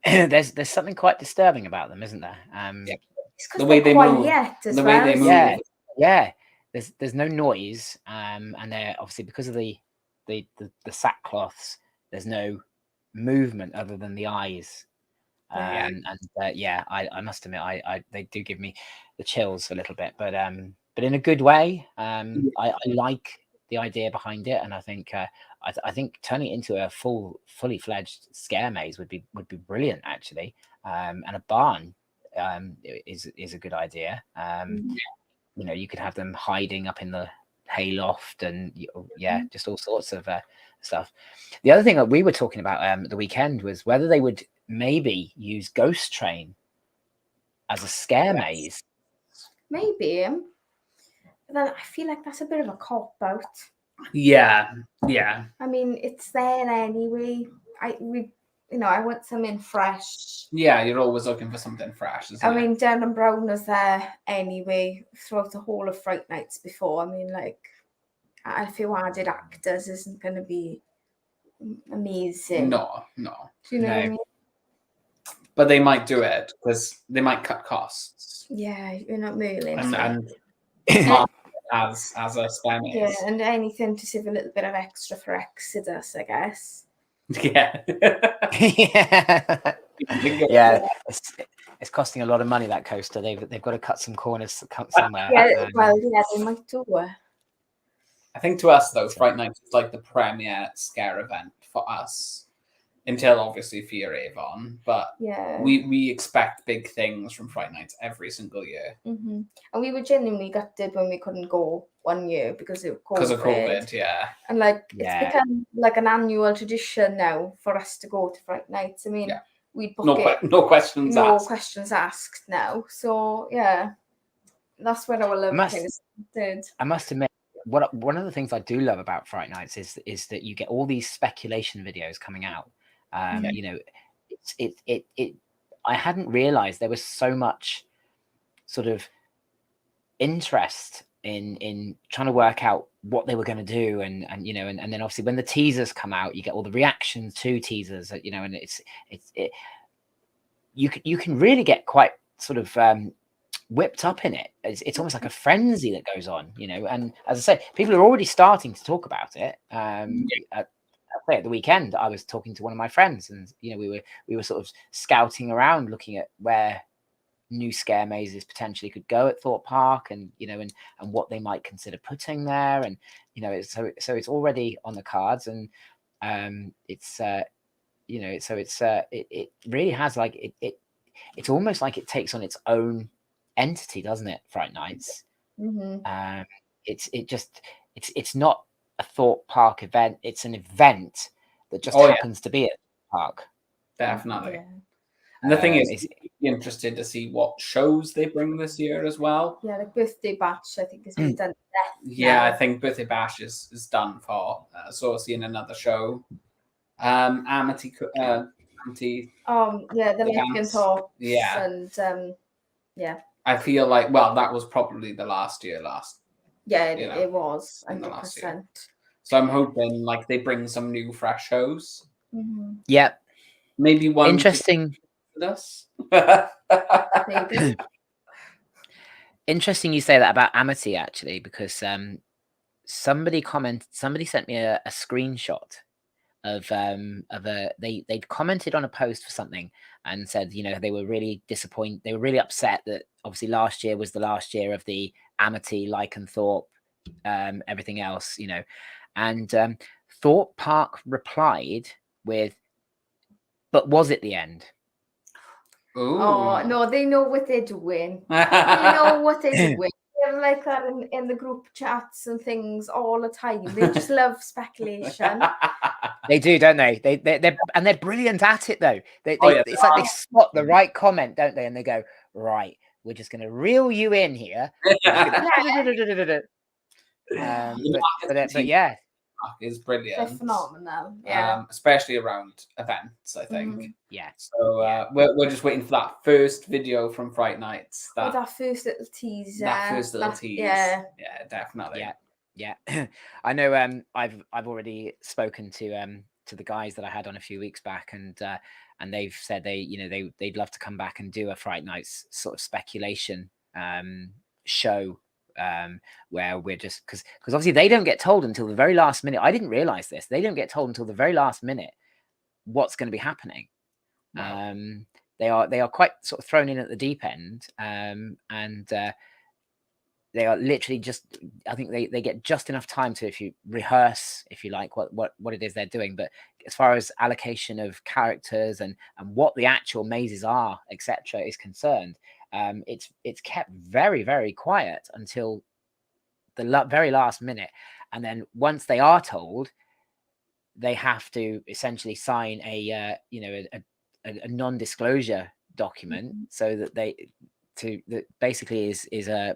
There's something quite disturbing about them, isn't there? Yeah. It's The because way they're they move. quiet as The well. way they move. Yeah, yeah. There's no noise, and they're obviously because of the sackcloths. There's no movement other than the eyes. Yeah. Yeah, I must admit, I they do give me the chills a little bit, but in a good way. I like the idea behind it, and I think I think turning it into a fully fledged scare maze would be brilliant actually. And a barn is a good idea. You know, you could have them hiding up in the hayloft, and yeah, just all sorts of stuff. The other thing that we were talking about the weekend was whether they would maybe use Ghost Train as a scare maze. Maybe. But then I feel like that's a bit of a cop out. Yeah. I mean, it's there anyway. I want something fresh. Yeah, you're always looking for something fresh, isn't I it? mean, Darren Brown was there anyway throughout the whole of Fright Nights before. I mean, like, a few added actors isn't going to be amazing. No. Do you know what I mean? But they might do it because they might cut costs. Yeah, you're not Merlin. And as a scare maze. Yeah, and anything to save a little bit of extra for Exodus, I guess. Yeah. Yeah. It's costing a lot of money, that coaster. They've got to cut some corners somewhere. Yeah, well, yeah, they might do it. I think to us though, Fright Night is like the premier scare event for us until obviously Fear Avon. But yeah, we expect big things from Fright Nights every single year. Mm-hmm. And we were genuinely gutted when we couldn't go one year because of COVID. Yeah. And like it's become like an annual tradition now for us to go to Fright Nights. I mean, we'd book no questions asked. questions asked now. So yeah, that's when our love did. I must admit, one of the things I do love about Fright Nights is that you get all these speculation videos coming out. You know, I hadn't realized there was so much sort of interest in trying to work out what they were going to do, and you know, and then obviously when the teasers come out, you get all the reactions to teasers, you know, and you can really get quite sort of whipped up in it. It's almost like a frenzy that goes on, you know. And as I say, people are already starting to talk about it. At the weekend, I was talking to one of my friends, and you know, we were sort of scouting around, looking at where new scare mazes potentially could go at Thorpe Park, and you know, and what they might consider putting there, and you know, so it's already on the cards, and it's you know, so it really has like it's almost like it takes on its own entity, doesn't it? Fright Nights. Mm-hmm. It's not a Thorpe Park event. It's an event that just happens to be at the park. Definitely. Yeah. And the thing is, be interested to see what shows they bring this year as well. Yeah, like Birthday Bash, I think, has been done. Yeah, I think Birthday Bash is done for. So seeing another show Amity, yeah, the Lincoln dance. tops. Yeah. And yeah. I feel like, well, that was probably the last year, Yeah, you know, it was in the last year. 100%. So I'm hoping like they bring some new fresh shows. Mm-hmm. Yeah. Maybe one Interesting. with us. Maybe. Interesting you say that about Amity, actually, because somebody sent me a screenshot of they'd commented on a post for something and said, you know, they were really disappointed, they were really upset that obviously last year was the last year of the Amity, Lycanthorpe, everything else, you know, and Thorpe Park replied with, but was it the end? Ooh. Oh no, they know what they're doing. They know what they're doing. They're like that in the group chats and things all the time. They just love speculation. They do, don't they? They're brilliant at it though. It's like they spot the right comment, don't they? And they go, right, we're just going to reel you in here. But yeah, is brilliant. They're phenomenal. Yeah. Especially around events, I think. Yeah. So we're just waiting for that first video from Fright Nights. That first little teaser. That first little tease. Yeah. Yeah, definitely. Yeah. I know. I've already spoken to the guys that I had on a few weeks back, and they've said they'd love to come back and do a Fright Nights sort of speculation show, where we're just because obviously they don't get told until the very last minute. I didn't realize this. They don't get told until the very last minute what's going to be happening. Wow. They are quite sort of thrown in at the deep end, and they are literally just, I think they get just enough time to, if you rehearse, if you like, what it is they're doing. But as far as allocation of characters and what the actual mazes are, etc., is concerned, it's kept very, very quiet until the very last minute. And then once they are told, they have to essentially sign a non-disclosure document, so that that basically is a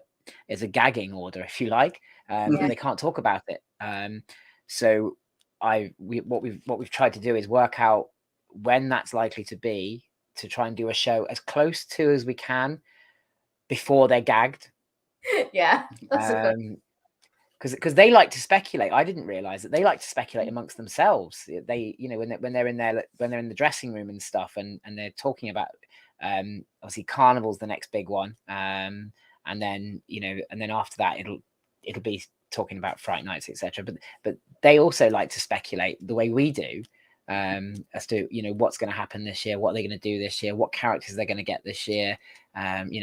gagging order, if you like. They can't talk about it. So what we've tried to do is work out when that's likely to be, to try and do a show as close to as we can before they're gagged. Yeah, that's a good. Because they like to speculate. I didn't realize that they like to speculate amongst themselves. They, when they're in the dressing room and stuff, and they're talking about obviously Carnival's the next big one, and then after that it'll be talking about Fright Nights, etc. But they also like to speculate the way we do, as to what's going to happen this year, what they're going to do this year, what characters they're going to get this year, and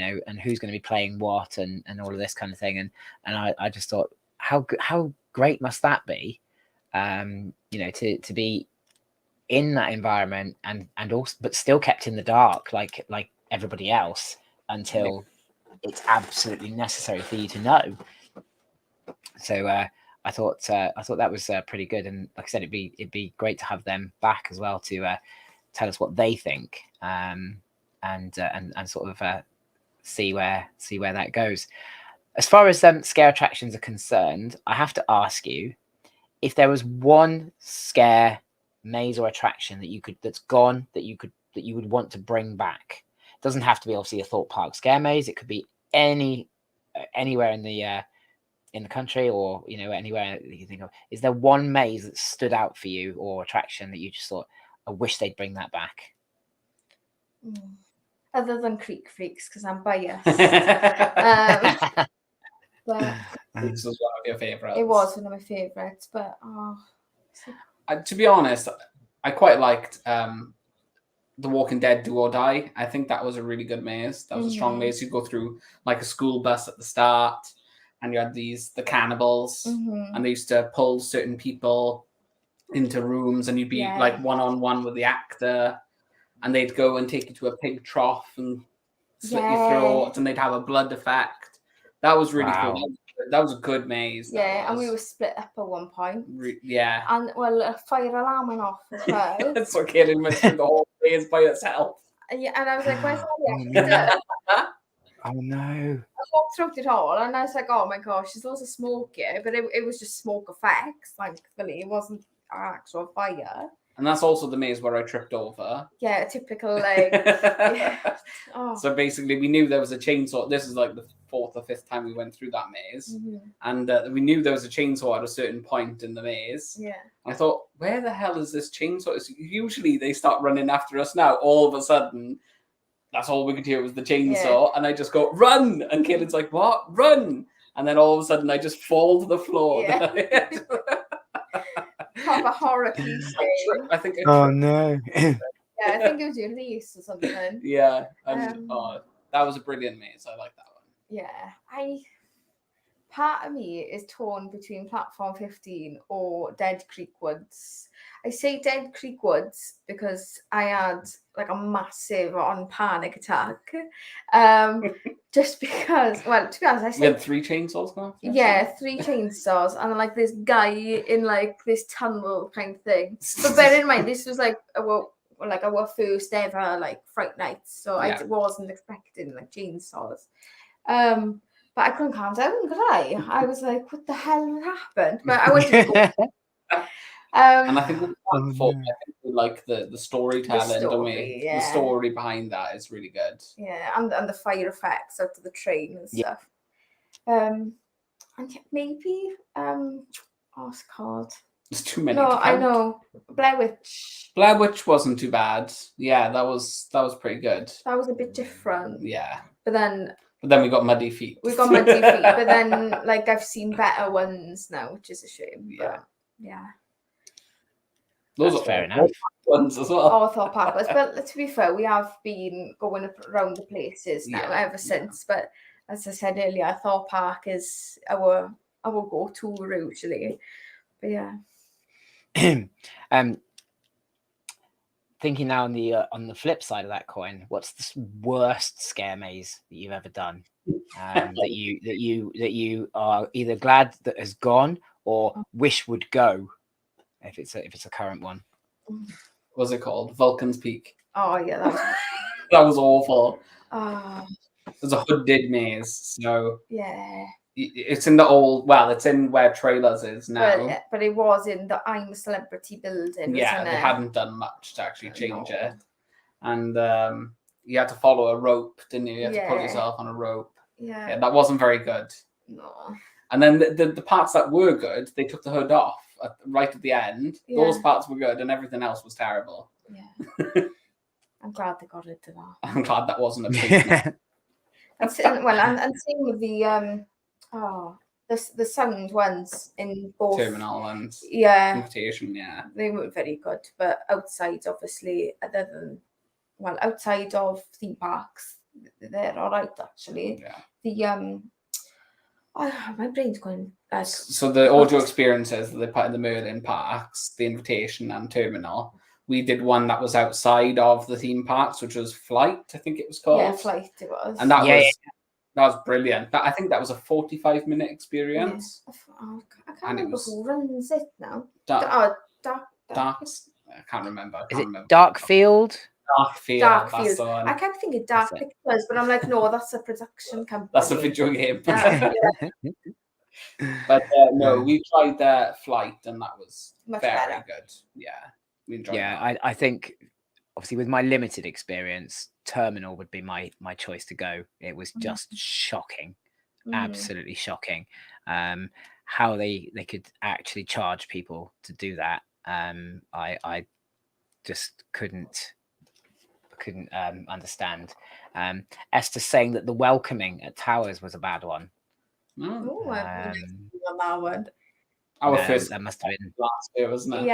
who's going to be playing what, and all of this kind of thing. And I just thought, how great must that be, to be in that environment and also, but still kept in the dark like everybody else until it's absolutely necessary for you to know. So I thought that was pretty good, and like I said, it'd be great to have them back as well to tell us what they think, and sort of see where that goes. As far as scare attractions are concerned, I have to ask you, if there was one scare maze or attraction that's gone that you would want to bring back. It doesn't have to be obviously a Thorpe Park scare maze. It could be anywhere in the country, or anywhere that you think of. Is there one maze that stood out for you, or attraction that you just thought, I wish they'd bring that back? Other than Creek Freaks, because I'm biased. But this was one of your favorites. It was one of my favorites, but to be honest, I quite liked The Walking Dead Do or Die. I think that was a really good maze. That was a strong maze. You go through like a school bus at the start, and you had the cannibals, and they used to pull certain people into rooms, and you'd be like one-on-one with the actor, and they'd go and take you to a pig trough and slit your throat, and they'd have a blood effect. That was really cool. That was a good maze. Yeah, and we were split up at one point. Yeah. And a fire alarm went off as well. That's what Kaylin went through the whole maze by herself. Yeah, and I was like, where's the Oh no. I walked through it all, and I was like, oh my gosh, there's lots of smoke here, but it was just smoke effects. Thankfully, it wasn't an actual fire. And that's also the maze where I tripped over. Yeah, typical like. Yeah. Oh. So basically, we knew there was a chainsaw. This is like the 4th or 5th time we went through that maze. And we knew there was a chainsaw at a certain point in the maze. Yeah. I thought, where the hell is this chainsaw? Usually they start running after us now. All of a sudden, that's all we could hear was the chainsaw. And I just go, run! And Caitlin's like, what? Run! And then all of a sudden, I just fall to the floor. Yeah. Proper horror cliche. I think. Oh no! Yeah, I think it was your niece or something. Yeah, and that was a brilliant maze. I like that one. Yeah, part of me is torn between Platform 15 or Dead Creek Woods. I say Dead Creek Woods because I had like a massive panic attack. Just because, well, to be honest, We had 3 chainsaws going. Yeah, 3 chainsaws, and like this guy in like this tunnel kind of thing. But bear in mind, this was like our first ever like Fright Night, so I wasn't expecting like chainsaws. But I couldn't calm down, could I? I was like, what the hell happened? But I wanted to go. And I think we like the storytelling, don't we? Yeah. The story behind that is really good. Yeah, and the fire effects out of the train and stuff. And maybe what's it called? There's too many. No, I know. Blair Witch. Blair Witch wasn't too bad. Yeah, that was pretty good. That was a bit different. Yeah. But then we got Muddy Feet. We got Muddy Feet, but then like I've seen better ones now, which is a shame. Yeah. But, yeah. Those are fair enough ones as well. Oh, Thorpe Park was. But to be fair, we have been going around the places now ever since. But as I said earlier, Thorpe Park is our go-to usually. But yeah. Thinking now on the flip side of that coin, what's the worst scare maze that you've ever done? That you are either glad that has gone or wish would go, if it's a current one. What's it called? Vulcan's Peak. Oh yeah, that was awful. It was a hooded maze, so yeah. It's in the old, it's in where Trailers is now. But it was in the I'm a Celebrity building. Yeah, they hadn't done much to actually change it. And you had to follow a rope, didn't you? You had to put yourself on a rope. Yeah. That wasn't very good. No. And then the parts that were good, they took the hood off right at the end. Yeah. Those parts were good and everything else was terrible. Yeah. I'm glad they got rid of that. I'm glad that wasn't a big and same with the the sound ones in both Terminal and Invitation, they weren't very good. But outside, obviously, outside of theme parks, they're all right actually. Yeah. My brain's going. So the audio experiences that they put in the Merlin parks, the Invitation and Terminal, we did one that was outside of the theme parks, which was Flight, I think it was called. Yeah, Flight it was. And that was brilliant. I think that was a 45-minute experience. Yeah. I can't remember who runs it now. Dark. I can't remember. Is it Darkfield? Darkfield. I kept thinking Dark Pictures, but I'm like, no, that's a production company. That's a video game. But no, we tried Flight, and that was much very better. good. Yeah, we enjoyed that. I think, obviously, with my limited experience, Terminal would be my choice to go. It was just shocking, absolutely shocking. How they could actually charge people to do that. I just couldn't understand. Esther saying that the welcoming at Towers was a bad one. Oh, I on that one. Our first that must have been last year, wasn't it?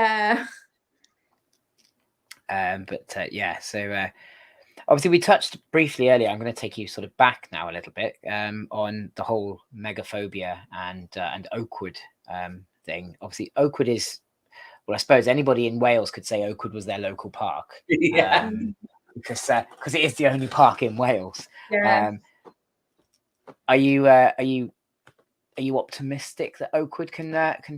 Yeah. So obviously we touched briefly earlier. I'm going to take you sort of back now a little bit on the whole Megaphobia and Oakwood thing. Obviously, Oakwood is, well, I suppose anybody in Wales could say Oakwood was their local park. Yeah. Because it is the only park in Wales. Yeah. Are you optimistic that Oakwood can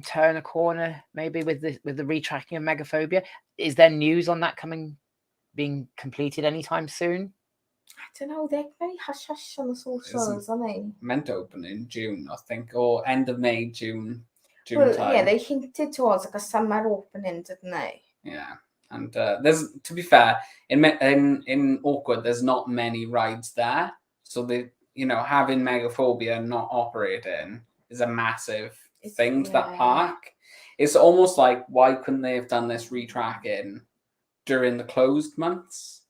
turn a corner maybe with the retracking of Megaphobia? Is there news on that being completed anytime soon? I don't know. They're very hush hush on the socials, aren't they? Meant to open in June, I think, or end of May, June well, time. Yeah, they hinted towards like a summer opening, didn't they? Yeah. And there's, to be fair, in Awkward, there's not many rides there, so having Megaphobia not operating is a massive thing to that park. It's almost like, why couldn't they have done this retracking during the closed months?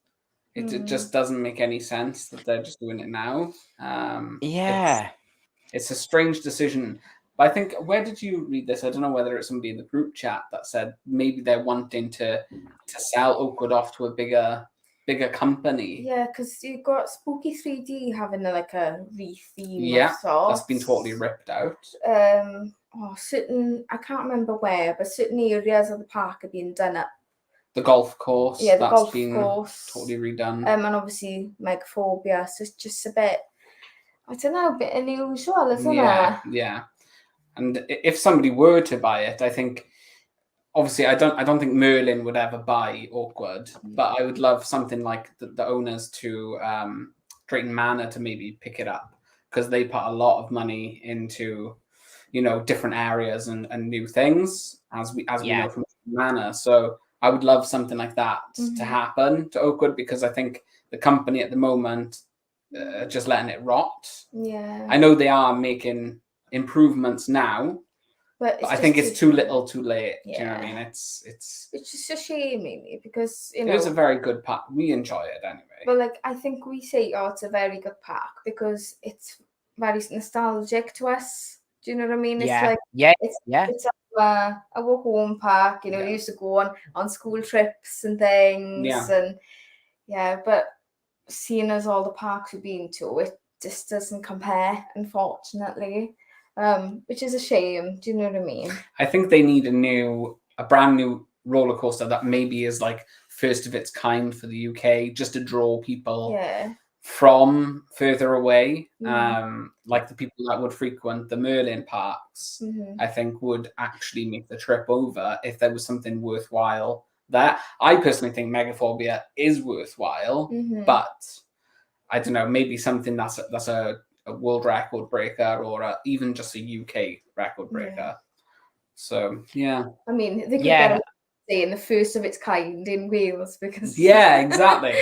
It just doesn't make any sense that they're just doing it now. It's a strange decision. But I think, where did you read this? I don't know whether it's somebody in the group chat that said maybe they're wanting to sell Oakwood off to a bigger company. Yeah, because you've got Spooky 3D having a retheme. Yeah, that's been totally ripped out. Certain, I can't remember where, but certain areas of the park are being done up. The golf course, yeah, the that's golf been course. totally redone. And obviously Megaphobia, so it's just a bit, I don't know, a bit unusual, isn't it? Yeah. And if somebody were to buy it, I think, obviously, I don't think Merlin would ever buy Awkward, but I would love something like the owners to Drayton Manor to maybe pick it up, because they put a lot of money into, different areas and new things, as we know from Manor. So I would love something like that to happen to Oakwood, because I think the company at the moment just letting it rot. Yeah. I know they are making improvements now, but I think it's too little, too late. Yeah. Do you know what I mean? It's just a shame, maybe, because it was a very good park. We enjoy it anyway. But I think we say, it's a very good park because it's very nostalgic to us. Do you know what I mean? It's our home park. We used to go on school trips and things, and but seeing as all the parks we've been to, it just doesn't compare, unfortunately. Which is a shame. Do you know what I mean? I think they need a brand new roller coaster that maybe is first of its kind for the UK, just to draw people from further away. Like the people that would frequent the Merlin parks, I think would actually make the trip over if there was something worthwhile there. I personally think Megaphobia is worthwhile, but I don't know, maybe something that's a world record breaker, or even just a UK record breaker. So I mean, they could get away saying the first of its kind in Wales, because exactly.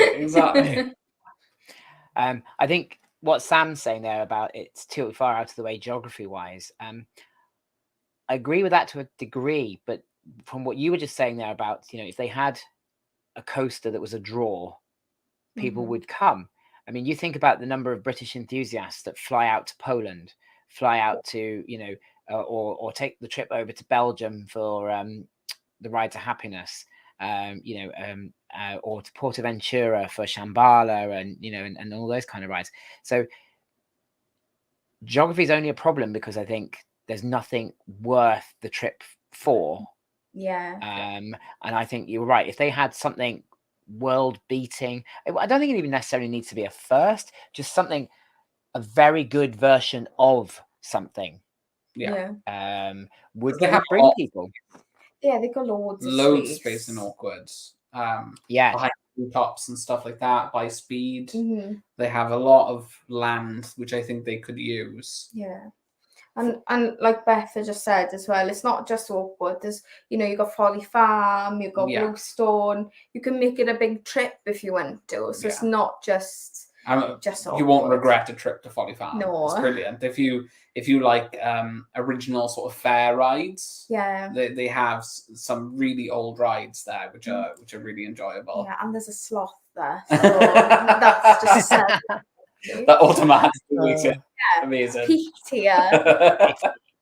I think what Sam's saying there about it's too far out of the way geography wise, I agree with that to a degree, but from what you were just saying there about, if they had a coaster that was a draw, people would come. I mean, you think about the number of British enthusiasts that fly out to Poland, fly out to, or take the trip over to Belgium for the Ride to Happiness, or to Portaventura for Shambhala, and all those kind of rides. So geography is only a problem because I think there's nothing worth the trip for. Yeah. And I think you're right. If they had something world beating, I don't think it even necessarily needs to be a first, just something, a very good version of something. Would bring people. Yeah, they got loads of space in Awkward. Behind tops and stuff like that, by speed. They have a lot of land which I think they could use. Yeah. And like Betha just said as well, it's not just Awkward. There's, you've got Folly Farm, you've got Bluestone. You can make it a big trip if you want to. So it's not just Awkward. You won't regret a trip to Folly Farm. No. It's brilliant. If you like original sort of fair rides, they have some really old rides there which are really enjoyable. Yeah, and there's a sloth there. So that's just that automatically makes it amazing. Peaked here.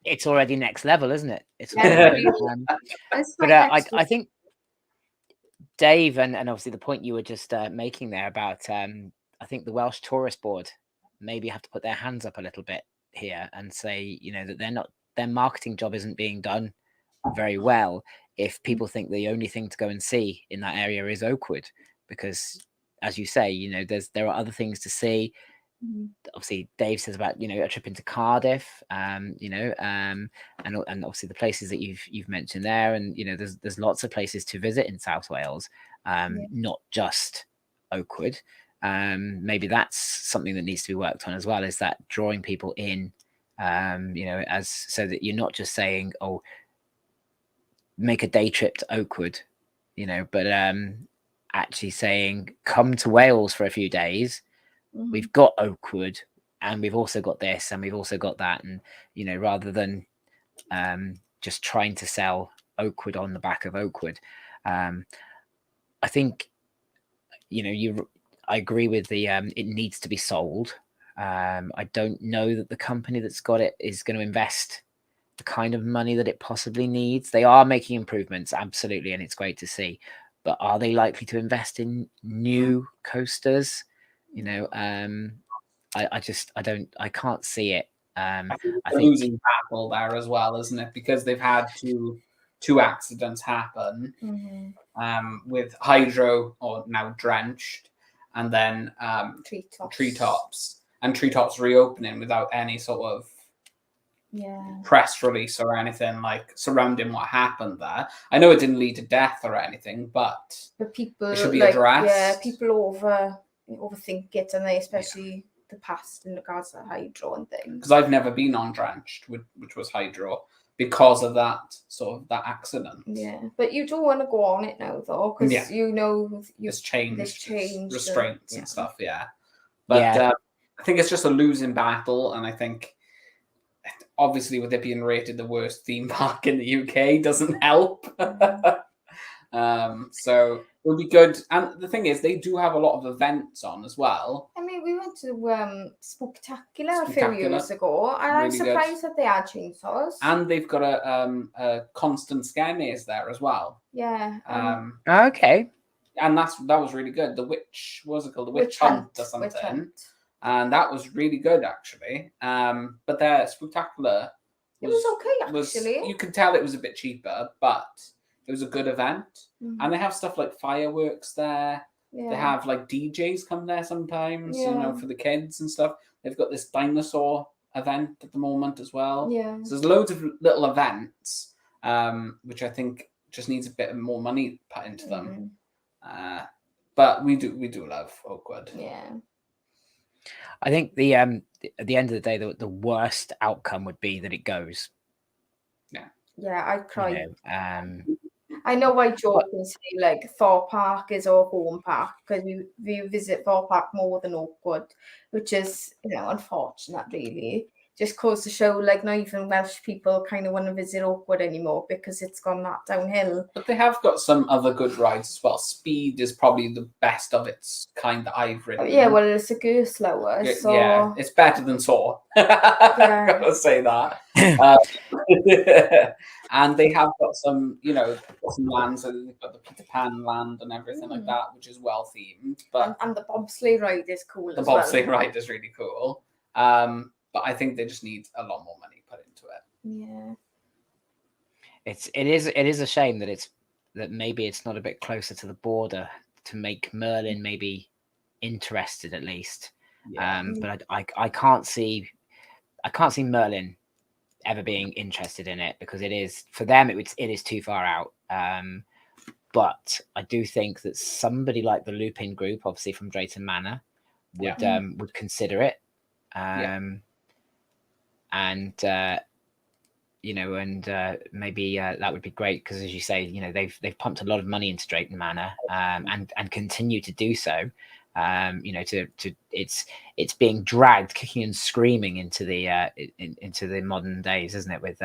It's already next level, isn't it? It's but I think Dave and obviously the point you were just making there about I think the Welsh Tourist Board maybe have to put their hands up a little bit here and say, that their marketing job isn't being done very well if people think the only thing to go and see in that area is Oakwood, because as you say, there are other things to see. Obviously Dave says about a trip into Cardiff, and obviously the places that you've mentioned there, and there's lots of places to visit in South Wales, not just Oakwood. Maybe that's something that needs to be worked on as well, is that drawing people in, as so that you're not just saying, make a day trip to Oakwood. but actually saying, come to Wales for a few days. Mhm. We've got Oakwood, and we've also got this, and we've also got that, and rather than just trying to sell Oakwood on the back of Oakwood. I think I agree with the it needs to be sold. I don't know that the company that's got it is going to invest the kind of money that it possibly needs. They are making improvements, absolutely, and it's great to see. But are they likely to invest in new coasters? I can't see it. I think it's I a think losing battle there as well, isn't it? Because they've had two accidents happen with Hydro, or now Drenched, and then Treetops, and Treetops reopening without any sort of press release or anything like surrounding what happened there. I know it didn't lead to death or anything, but people it should be addressed. Yeah, people overthink it, and they especially the past in regards to Hydro and things. Because I've never been on Drenched, which was Hydro, because of that accident. Yeah, but you don't want to go on it now, though, because it's changed, restraints and stuff. Yeah, but I think it's just a losing battle, and I think obviously with it being rated the worst theme park in the UK doesn't help. So it'll be good. And the thing is, they do have a lot of events on as well. I mean, we went to Spooktacular a few years ago, and really I'm surprised that they had chainsaws. And they've got a constant scare maze there as well. Yeah. Okay. And that was really good. The witch, what was it called? The Witch Hunt or something. Witch Hunt. And that was really good, actually. But their Spooktacular was okay, actually. You could tell it was a bit cheaper, but it was a good event. And they have stuff like fireworks there. Yeah. They have like DJs come there sometimes, for the kids and stuff. They've got this dinosaur event at the moment as well. Yeah. So there's loads of little events, which I think just needs a bit more money put into them. But we do love Oakwood. Yeah. I think at the end of the day, the worst outcome would be that it goes. Yeah. Yeah, I'd cry. I know I joke and say like Thorpe Park is our home park because we visit Thorpe Park more than Oakwood, which is unfortunate really. Just goes to show like not even Welsh people kind of want to visit Oakwood anymore because it's gone that downhill. But they have got some other good rides as well. Speed is probably the best of its kind that I've ridden. Oh, yeah, well it's a go slower. So yeah, it's better than Saw. Yeah. Gotta say that. And they have got some, some lands. So they've got the Peter Pan land and everything like that, which is well themed. But and the bobsleigh ride is cool. The bobsleigh ride is really cool. But I think they just need a lot more money put into it. Yeah. It is a shame that maybe it's not a bit closer to the border to make Merlin maybe interested at least. Yeah. But I can't see Merlin ever being interested in it because it is for them it is too far out. But I do think that somebody like the Lupin Group, obviously from Drayton Manor, would consider it. And maybe that would be great because, as you say, they've pumped a lot of money into Drayton Manor, and continue to do so. It's being dragged kicking and screaming into the modern days, isn't it? With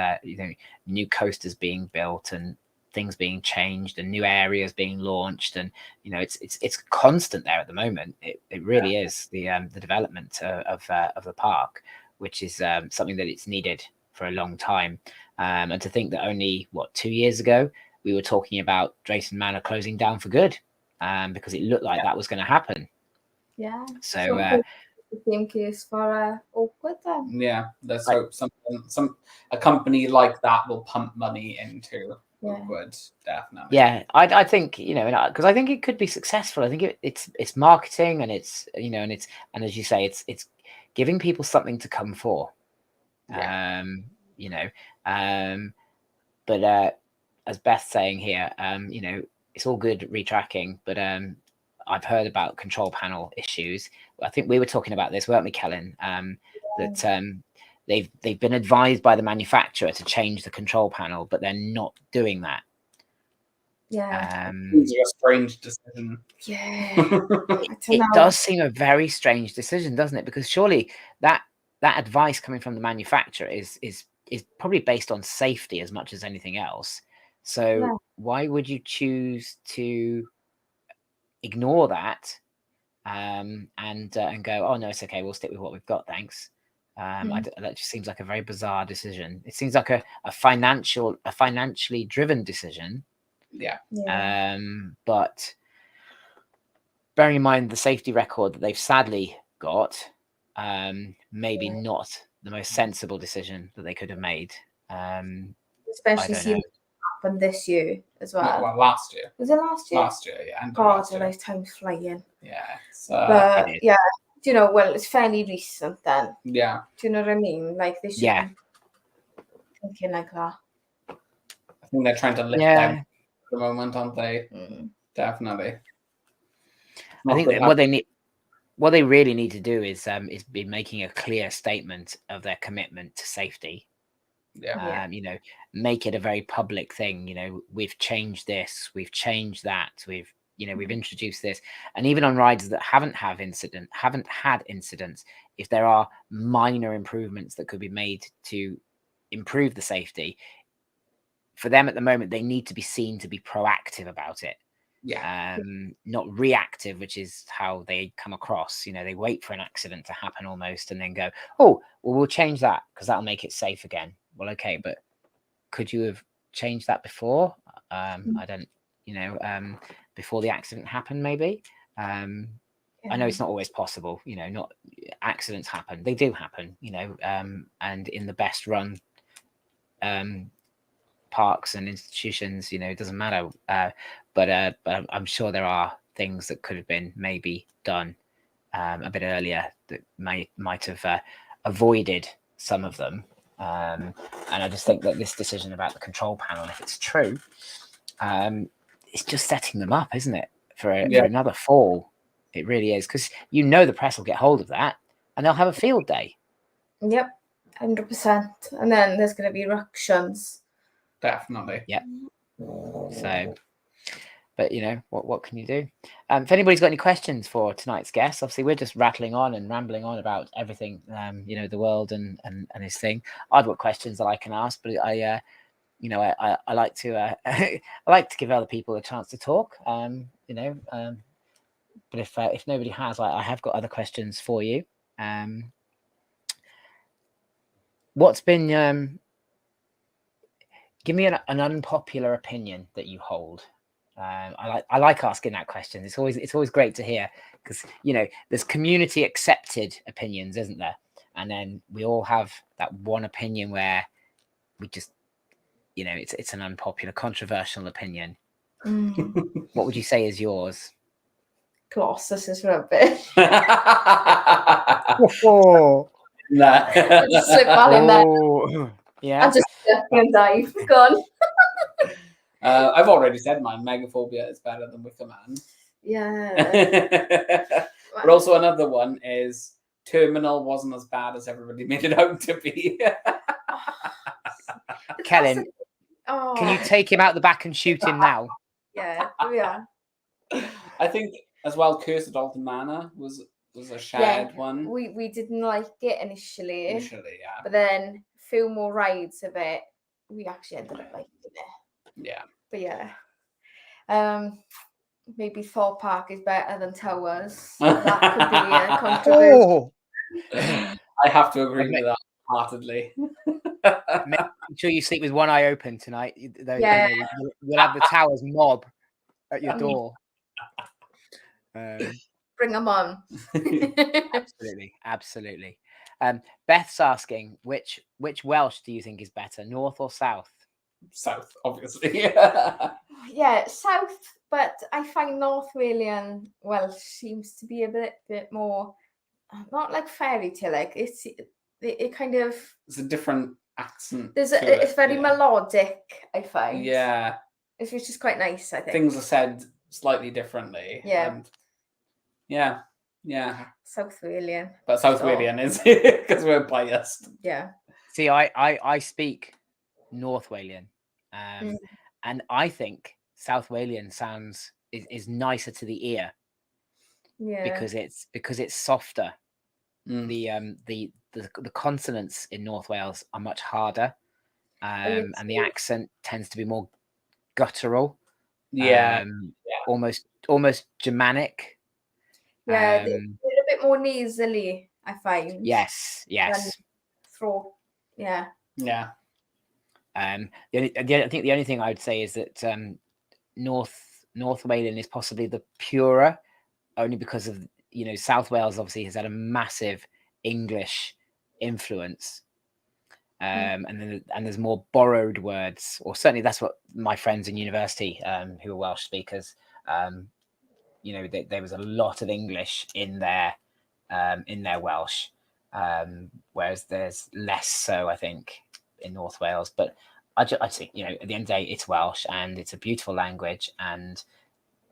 new coasters being built and things being changed and new areas being launched, and it's constant there at the moment. It really is the development of the park, which is something that it's needed for a long time. And to think that only 2 years ago we were talking about Drayton Manor closing down for good, because it looked like that was going to happen. Yeah. So the same case for Oakwood then. Yeah, let's hope a company like that will pump money into Oakwood, definitely. Yeah, I think because I think it could be successful. I think it's marketing and it's and as you say, it's giving people something to come for. Yeah. But as Beth's saying here, it's all good retracking, but I've heard about control panel issues. I think we were talking about this, weren't we, Celyn? That they've been advised by the manufacturer to change the control panel, but they're not doing that. Yeah. Seems like a strange decision. Yeah. I don't It know. does seem a very strange decision, doesn't it? Because surely that advice coming from the manufacturer is probably based on safety as much as anything else. So Yeah. why would you choose to ignore that and go, oh no, it's okay, we'll stick with what we've got, thanks? That just seems like a very bizarre decision. It seems like a financially driven decision. Yeah. Yeah. But bearing in mind the safety record that they've sadly got, maybe Yeah. not the most sensible decision that they could have made. Especially I don't seeing know. what happened this year as well. Well, last year. Was it last year? Last year, yeah. End of God, last the year. lifetime's flying. Yeah. But It is. yeah, you know, well, it's fairly recent then. Yeah. Do you know what I mean? Like they should Yeah. be thinking like that. I think they're trying to lift Yeah. them at the moment, aren't they? Definitely. I think that what they really need to do is be making a clear statement of their commitment to safety. Yeah. You know, make it a very public thing. You know, we've changed this, we've changed that, we've introduced this, and even on riders that haven't had incidents, if there are minor improvements that could be made to improve the safety for them at the moment, they need to be seen to be proactive about it. Yeah. Not reactive, which is how they come across. You know, they wait for an accident to happen almost and then go, oh, well, we'll change that because that'll make it safe again. Well, okay, but could you have changed that before? I don't, before the accident happened, maybe. I know it's not always possible, you know, not accidents happen. They do happen, you know, and in the best run parks and institutions, you know, it doesn't matter. But I'm sure there are things that could have been maybe done a bit earlier that might have avoided some of them. And I just think that this decision about the control panel, if it's true, it's just setting them up, isn't it, for another fall? It really is, because you know the press will get hold of that and they'll have a field day. Yep, 100%. And then there's going to be ructions. Definitely. Yeah. So, but you know, what can you do? If anybody's got any questions for tonight's guest, obviously we're just rattling on and rambling on about everything, you know, the world and his thing. I've got questions that I can ask, but I like to I like to give other people a chance to talk. You know, but if nobody has, I have got other questions for you. What's been give me an unpopular opinion that you hold. I like asking that question. It's always great to hear, because you know there's community accepted opinions, isn't there? And then we all have that one opinion where we just, you know, it's an unpopular, controversial opinion. What would you say is yours? Colossus is rubbish. Oh, Nah. Slip that in there. Yeah. And just and dive. Gone. I've already said mine. Megaphobia is better than Wicker Man. Yeah. But also another one is Terminal wasn't as bad as everybody made it out to be. Celyn, can you take him out the back and shoot him now? Yeah. I think as well, Curse of Dalton Manor was a shared one. We didn't like it initially. Initially, yeah. But then a few more rides of it, we actually ended up liking it. Yeah. But yeah. Maybe Thor Park is better than Towers. That could be a controversy. I have to agree with that heartedly. Make sure you sleep with one eye open tonight. Yeah. You'll have the Towers mob at your door. Bring them on. Absolutely. Beth's asking, which Welsh do you think is better, North or South? South, obviously. Yeah, South, but I find North Walian Welsh seems to be a bit more, not like fairy tale, like it kind of, it's a different accent. It's very melodic, I find. Yeah. Which is quite nice, I think. Things are said slightly differently. Yeah. And yeah. South Walian. But South Walian is, because we're biased. Yeah. See, I speak North Walian. And I think South Walian is nicer to the ear Yeah. because it's softer. Mm. The consonants in North Wales are much harder, and the accent tends to be more guttural. Yeah. Almost Germanic. Yeah, they're a bit more nasally, I find. Yes. Throat. Yeah. Yeah. I think the only thing I would say is that North Wales is possibly the purer, only because of South Wales obviously has had a massive English influence, and there's more borrowed words, or certainly that's what my friends in university who are Welsh speakers, there was a lot of English in their Welsh, whereas there's less so, I think, in North Wales. But I think at the end of the day, it's Welsh and it's a beautiful language and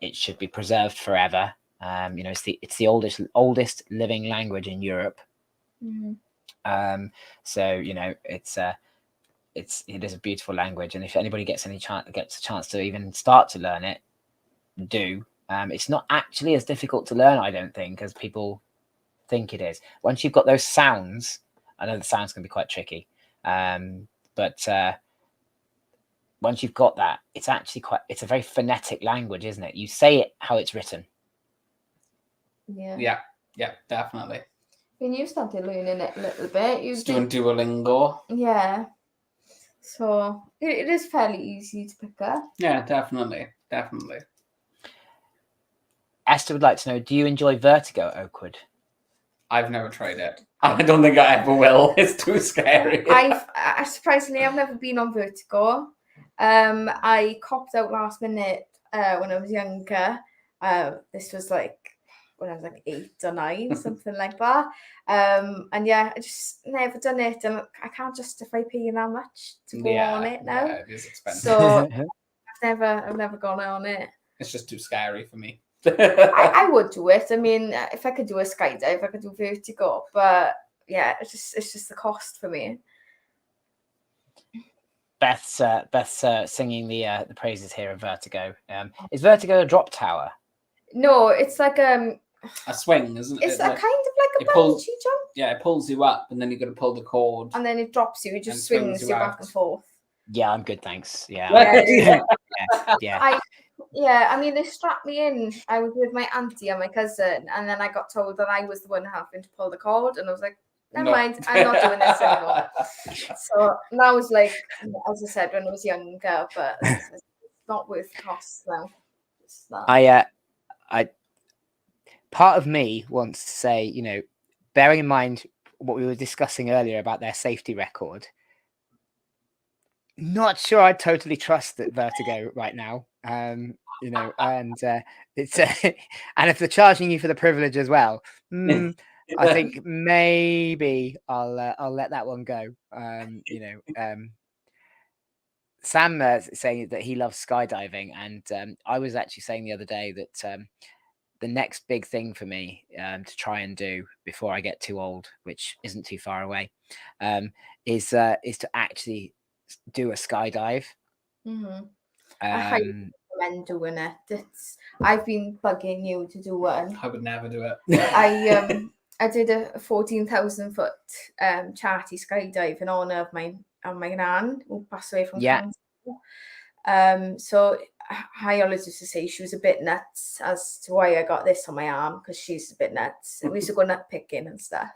it should be preserved forever. It's the oldest living language in Europe. So it is a beautiful language, and if anybody gets a chance to even start to learn it, do. It's not actually as difficult to learn, I don't think, as people think it is. Once you've got those sounds, I know the sounds can be quite tricky, but once you've got that, it's a very phonetic language, isn't it? You say it how it's written. Yeah, definitely. When you started learning it a little bit, you doing Duolingo. Yeah, so it is fairly easy to pick up. Yeah, definitely. Esther would like to know, do you enjoy Vertigo at Oakwood? I've never tried it. I don't think I ever will. It's too scary. Surprisingly, I've never been on Vertigo. I copped out last minute when I was younger. This was like when I was like 8 or 9, something like that. And yeah, I just never done it, and I can't justify paying that much to go on it now. Yeah, it is expensive. So I've never gone on it. It's just too scary for me. I would do it. I mean, if I could do a skydive, I could do Vertigo, but yeah, it's just the cost for me. Beth's singing the praises here of Vertigo. Is Vertigo a drop tower? No, it's like a swing, isn't it? It's kind of like a bungee jump. Yeah, it pulls you up, and then you got to pull the cord, and then it drops you. It just swings you back and forth. Yeah, I'm good, thanks. Yeah. I mean, they strapped me in. I was with my auntie and my cousin, and then I got told that I was the one having to pull the cord, and I was like, never mind, I'm not doing this anymore. So that was like, as I said, when I was younger, but it's not worth the cost now. Part of me wants to say, bearing in mind what we were discussing earlier about their safety record, not sure I totally trust that Vertigo right now. And it's and if they're charging you for the privilege as well, I think maybe I'll let that one go. Sam saying that he loves skydiving, and I was actually saying the other day that the next big thing for me to try and do before I get too old, which isn't too far away, is to actually do a skydive. I highly recommend doing it. I've been bugging you to do one. I would never do it. I did a 14,000 foot charity skydive in honor of my nan who passed away from cancer. So I always used to say she was a bit nuts as to why I got this on my arm, because she's a bit nuts. We used to go nut picking and stuff,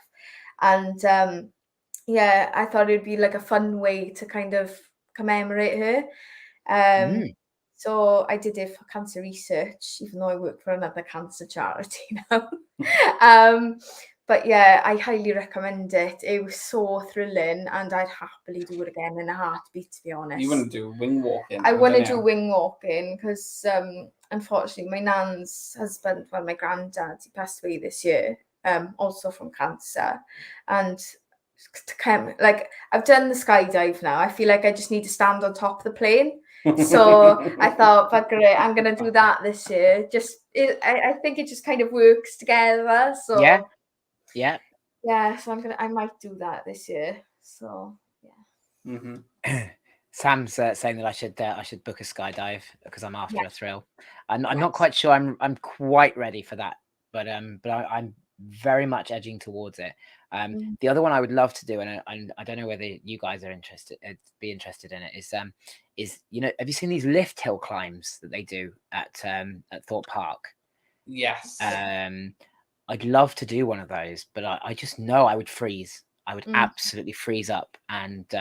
and I thought it'd be like a fun way to kind of commemorate her. So I did it for cancer research, even though I work for another cancer charity now. But yeah, I highly recommend it. It was so thrilling, and I'd happily do it again in a heartbeat, to be honest. You want to do wing walking? I want to do wing walking because, unfortunately, my nan's husband, my granddad, he passed away this year, also from cancer. And I've done the skydive now. I feel like I just need to stand on top of the plane. So I thought, I'm going to do that this year. I think it just kind of works together. So yeah. So I might do that this year. So yeah. Sam's saying that I should book a skydive because I'm after Yeah. a thrill. I'm not Yes. quite sure I'm quite ready for that, but I'm very much edging towards it. The other one I would love to do, and I don't know whether you guys are be interested in it, is have you seen these lift hill climbs that they do at Thorpe Park? Yes. I'd love to do one of those, but I just know I would freeze. I would absolutely freeze up and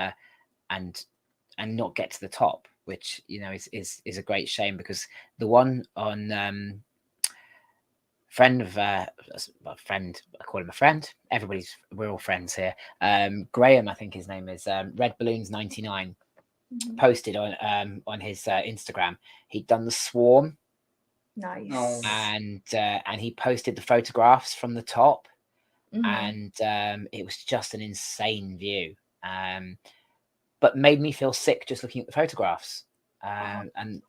not get to the top, which is a great shame, because the one on friend of a friend, I call him a friend. We're all friends here. Graham, I think his name is, Red Balloons 99, posted on his Instagram. He'd done the swarm. Nice. Oh. And he posted the photographs from the top, and it was just an insane view, but made me feel sick just looking at the photographs. And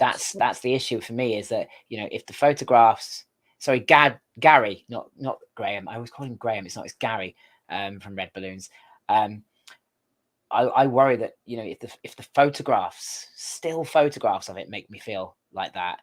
that's the issue for me, is that if the photographs, sorry, Gary, not Graham, I always call him Graham, it's Gary, from Red Balloons. I worry that if the still photographs of it make me feel like that,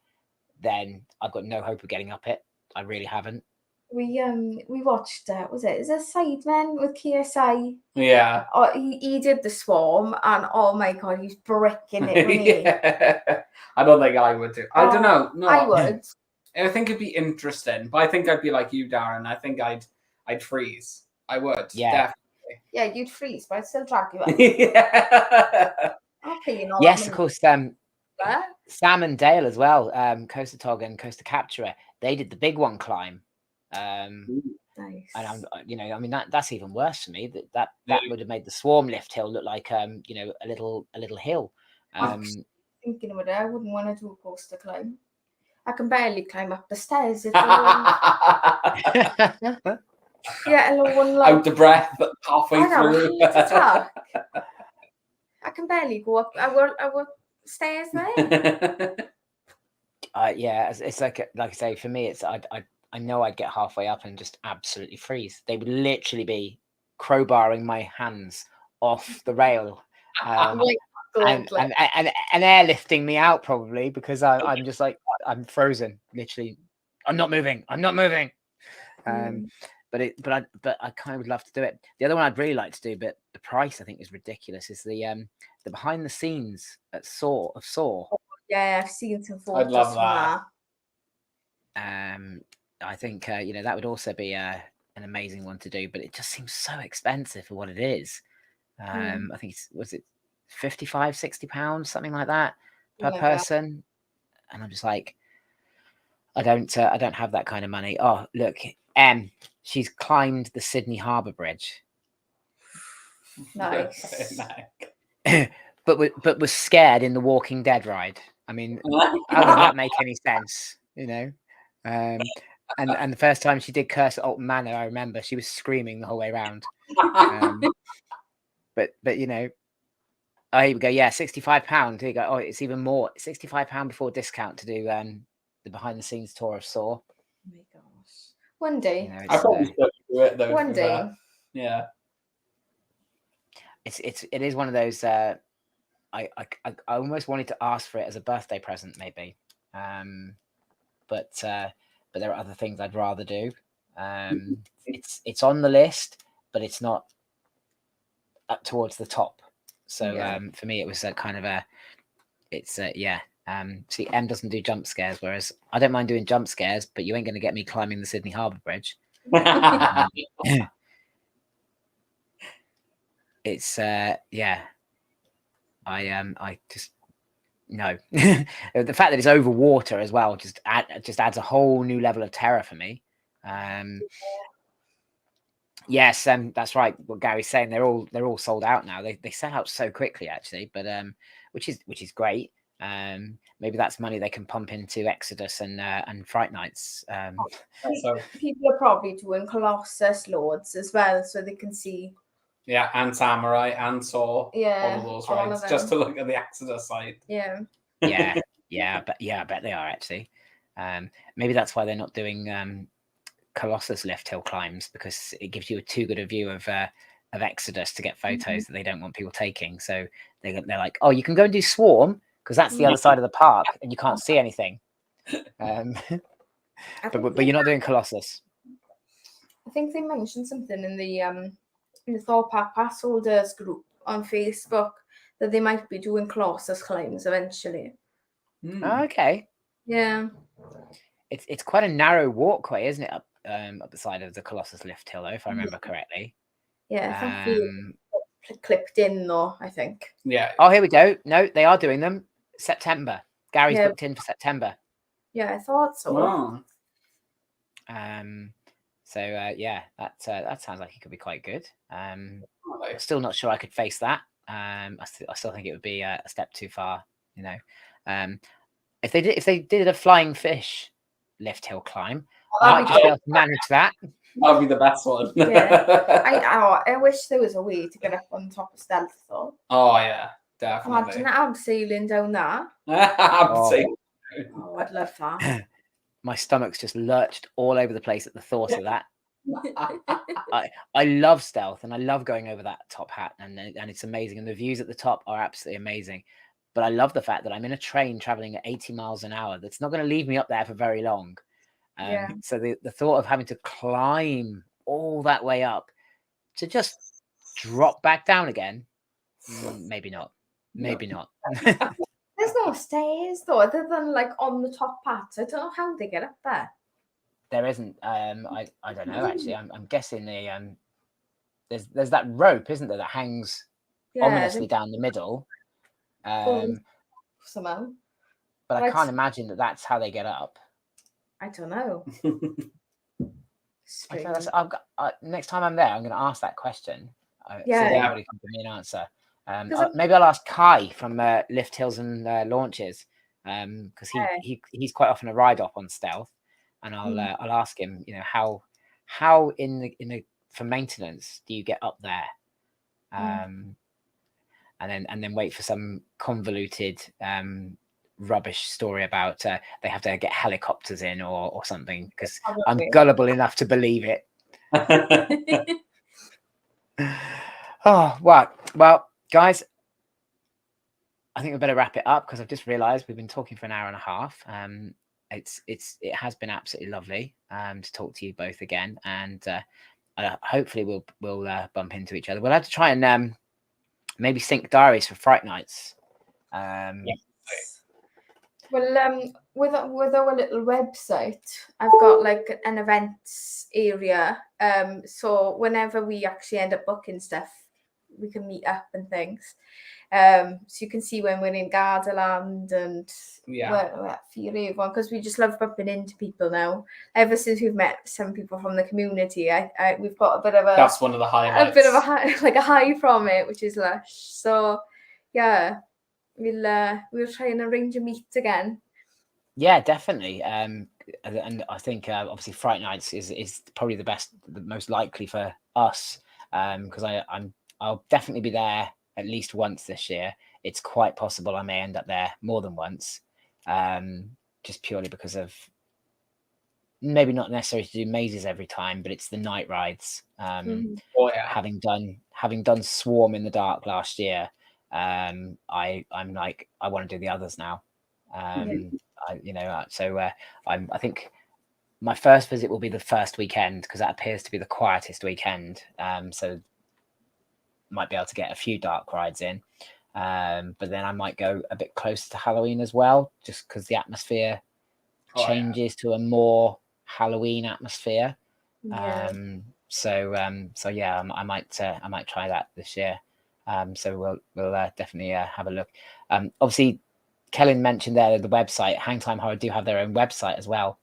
then I've got no hope of getting up it. I really haven't. We watched is it Sidemen with KSI? Yeah. Oh, he did the swarm, and oh my god, he's bricking it, wasn't he? Yeah. I don't think I would do. I don't know. No, I would. I think it'd be interesting, but I think I'd be like you, Darren. I think I'd freeze. I would. Yeah. Definitely. Yeah, you'd freeze, but I'd still drag you up. Yeah. I'll pay you all Yes, that of money. course. But Sam and Dale as well, Coaster Tog and Coaster Capturer, they did the big one climb. nice. And I mean that's even worse for me. That would have made the swarm lift hill look like a little hill. Thinking about it, I wouldn't want to do a coaster climb. I can barely climb up the stairs. Yeah, alone, like, out of breath halfway through. Heat attack. I can barely go up our stairs there. Yeah, it's like I say, for me, it's I know I'd get halfway up and just absolutely freeze. They would literally be crowbarring my hands off the rail, and airlifting me out, probably, because I'm just like, I'm frozen. Literally, I'm not moving. But I kind of would love to do it. The other one I'd really like to do, but the price I think is ridiculous, is the behind the scenes at Saw. Yeah, I've seen some photos. I'd love that. I think that would also be an amazing one to do, but it just seems so expensive for what it is. I think was it £55-60, something like that, per person, and I'm just like, I don't have that kind of money. Oh, look, she's climbed the Sydney Harbour Bridge. Nice. but was scared in the Walking Dead ride. I mean, how does that make any sense? And the first time she did curse at Alton Manor, I remember she was screaming the whole way around. But oh, here we go. Yeah, £65. Here you go. Oh, it's even more. £65 before discount to do the behind the scenes tour of Saw. Oh my gosh! One day. I probably still do it though. One day. Yeah. It is one of those. I almost wanted to ask for it as a birthday present, maybe. But there are other things I'd rather do. It's on the list, but it's not up towards the top. So for me, it was a kind of see, M doesn't do jump scares, whereas I don't mind doing jump scares, but you ain't going to get me climbing the Sydney Harbour Bridge. It's I just no. The fact that it's over water as well just adds a whole new level of terror for me. Yes, that's right. What Gary's saying, they're all sold out now. They sell out so quickly, actually, but which is great. Maybe that's money they can pump into Exodus and Fright Nights. So people are probably doing Colossus loads as well, so they can see. Yeah, and Samurai and Saw. Yeah, all of those rides, just to look at the Exodus side. Yeah. I bet they are, actually. Maybe that's why they're not doing Colossus lift hill climbs, because it gives you too good a view of Exodus to get photos that they don't want people taking. So they're like, oh, you can go and do Swarm because that's the other side of the park and you can't see anything. But you're not doing Colossus. I think they mentioned something in the Thor Park pass holders group on Facebook that they might be doing Colossus climbs eventually. Okay. Yeah. It's quite a narrow walkway, isn't it, up the side of the Colossus lift hill, though, if I remember correctly. Yeah, I think they clipped in though, I think. Yeah. Oh, here we go. No, they are doing them. September. Gary's booked in for September. Yeah, I thought so. Wow. So yeah, that sounds like it could be quite good. I'm still not sure I could face that. I still think it would be a step too far. You know, if they did a flying fish lift hill climb, I might just be able to manage that. That'd be the best one. Yeah, I wish there was a way to get up on top of Stealth though. Oh yeah, definitely. Imagine abseiling down that. Abseiling. Oh, I'd love that. My stomach's just lurched all over the place at the thought of that. I love Stealth and I love going over that top hat and it's amazing and the views at the top are absolutely amazing. But I love the fact that I'm in a train traveling at 80 miles an hour. That's not going to leave me up there for very long. So the thought of having to climb all that way up to just drop back down again, maybe not. Maybe not. There's no stairs though, other than like on the top parts. I don't know how they get up there. There isn't. I don't know actually. I'm guessing there's that rope, isn't there, that hangs ominously down the middle. Somehow. But I can't imagine that that's how they get up. I don't know. Next time I'm there, I'm going to ask that question. So everybody can give me an answer. Maybe I'll ask Kai from Lift Hills and Launches because he's quite often a ride up on Stealth, and I'll ask him, you know, how for maintenance do you get up there, and then wait for some convoluted rubbish story about they have to get helicopters in or something because I'm gullible enough to believe it. Oh well, guys, I think we better wrap it up because I've just realised we've been talking for an hour and a half. It has been absolutely lovely to talk to you both again, and hopefully we'll bump into each other. We'll have to try and maybe sync diaries for Fright Nights. Well, with our little website, I've got like an events area. So whenever we actually end up booking stuff, we can meet up and things. So you can see when we're in Gardaland and we're at Fear Avon because we just love bumping into people now. Ever since we've met some people from the community, we've got a bit of that's one of the highlights. A bit of a high from it, which is lush. So yeah. We'll try and arrange a meet again. Yeah, definitely. And I think obviously Fright Nights is probably the most likely for us because I'll definitely be there at least once this year. It's quite possible I may end up there more than once, just purely because of maybe not necessarily to do mazes every time, but it's the night rides. Having done Swarm in the Dark last year. I'm like I want to do the others now. I think my first visit will be the first weekend because that appears to be the quietest weekend. So might be able to get a few dark rides in. But then I might go a bit closer to Halloween as well, just because the atmosphere changes to a more Halloween atmosphere. I might try that this year. So we'll definitely have a look. Obviously, Celyn mentioned there the website. Hangtime Horror do have their own website as well.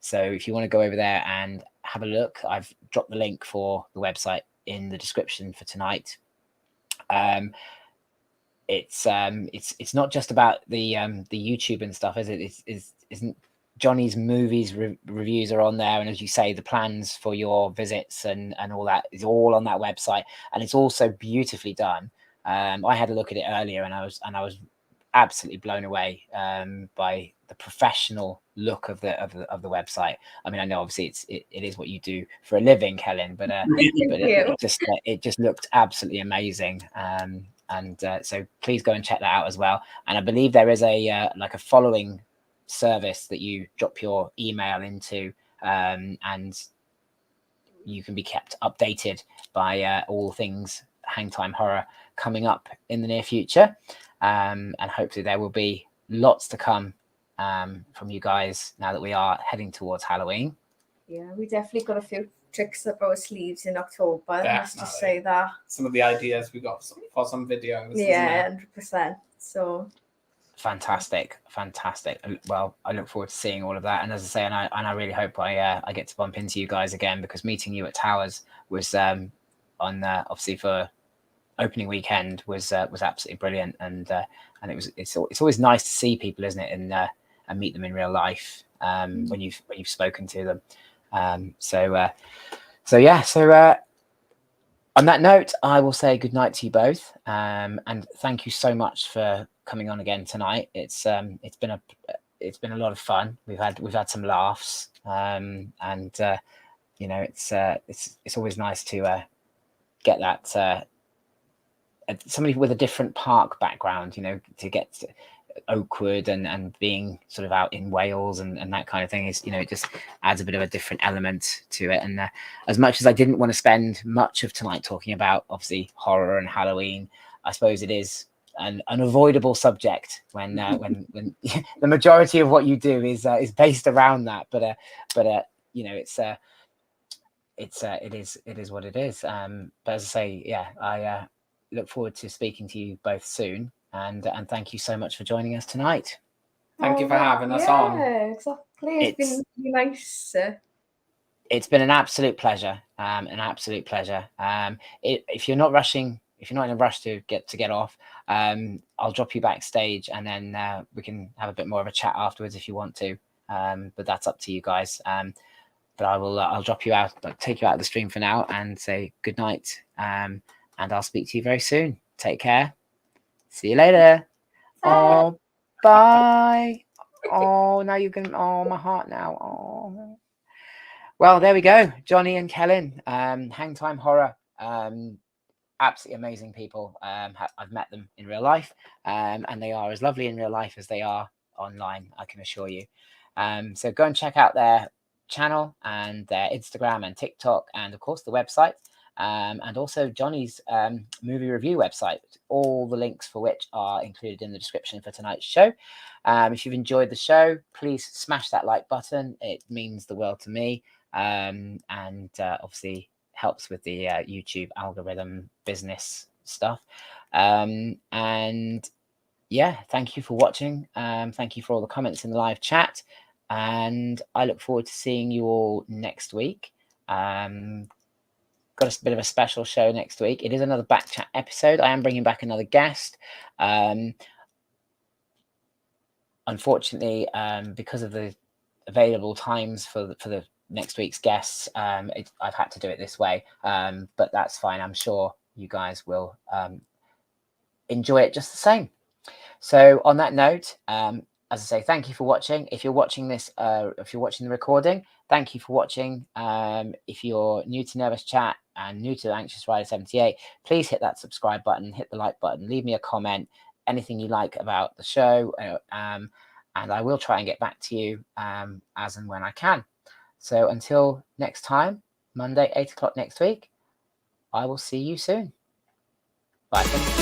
So if you want to go over there and have a look, I've dropped the link for the website in the description for tonight. It's not just about the YouTube and stuff, is it? Isn't Johnny's movies reviews are on there, and as you say, the plans for your visits and all that is all on that website, and it's also beautifully done. I had a look at it earlier, and I was absolutely blown away by the professional look of the website. I mean, I know obviously it is what you do for a living, Helen, but it just looked absolutely amazing. So please go and check that out as well. And I believe there is a like a following service that you drop your email into, and you can be kept updated by all things Hangtime Horror coming up in the near future. And hopefully there will be lots to come from you guys now that we are heading towards Halloween. Yeah, we definitely got a few tricks up our sleeves in October. Let's just say that. Some of the ideas we got for some videos. Yeah, 100%. So fantastic. Well, I look forward to seeing all of that. And as I say, and I really hope I get to bump into you guys again, because meeting you at Towers was on obviously for opening weekend was absolutely brilliant. And it's always nice to see people, isn't it, and meet them in real life when you've spoken to them. So on that note, I will say good night to you both, and thank you so much for coming on again tonight. It's been a lot of fun. We've had some laughs, and it's always nice to get that somebody with a different park background, to get to Oakwood and being sort of out in Wales and that kind of thing is, it just adds a bit of a different element to it. And as much as I didn't want to spend much of tonight talking about obviously horror and Halloween, I suppose it is an unavoidable subject when the majority of what you do is based around that. But it is what it is. But as I say, I look forward to speaking to you both soon. And thank you so much for joining us tonight. Thank you for having us on. Yeah, exactly. It's been really nice. It's been an absolute pleasure. If you're not in a rush to get off, I'll drop you backstage, and then we can have a bit more of a chat afterwards if you want to. But that's up to you guys. But I'll drop you out, take you out of the stream for now, and say good night. And I'll speak to you very soon. Take care. See you later. Oh, bye. Oh, now you can. Oh, my heart now. Oh. Well, there we go. Johnny and Celyn, Hangtime Horror. Absolutely amazing people. I've met them in real life, and they are as lovely in real life as they are online, I can assure you. So go and check out their channel and their Instagram and TikTok, and of course the website. And also Johnny's movie review website, all the links for which are included in the description for tonight's show. If you've enjoyed the show, please smash that like button. It means the world to me, and obviously helps with the YouTube algorithm business stuff. And yeah, thank you for watching. Thank you for all the comments in the live chat, and I look forward to seeing you all next week. Got a bit of a special show next week. It is another back chat episode. I am bringing back another guest. Unfortunately, because of the available times for the next week's guests, I've had to do it this way. But that's fine. I'm sure you guys will enjoy it just the same. So on that note, as I say, thank you for watching. If you're watching this, if you're watching the recording, thank you for watching. If you're new to Nervous Chat and new to Anxious Rider 78, please hit that subscribe button, hit the like button, leave me a comment, anything you like about the show, and I will try and get back to you as and when I can. So until next time, Monday, 8 o'clock next week, I will see you soon. Bye.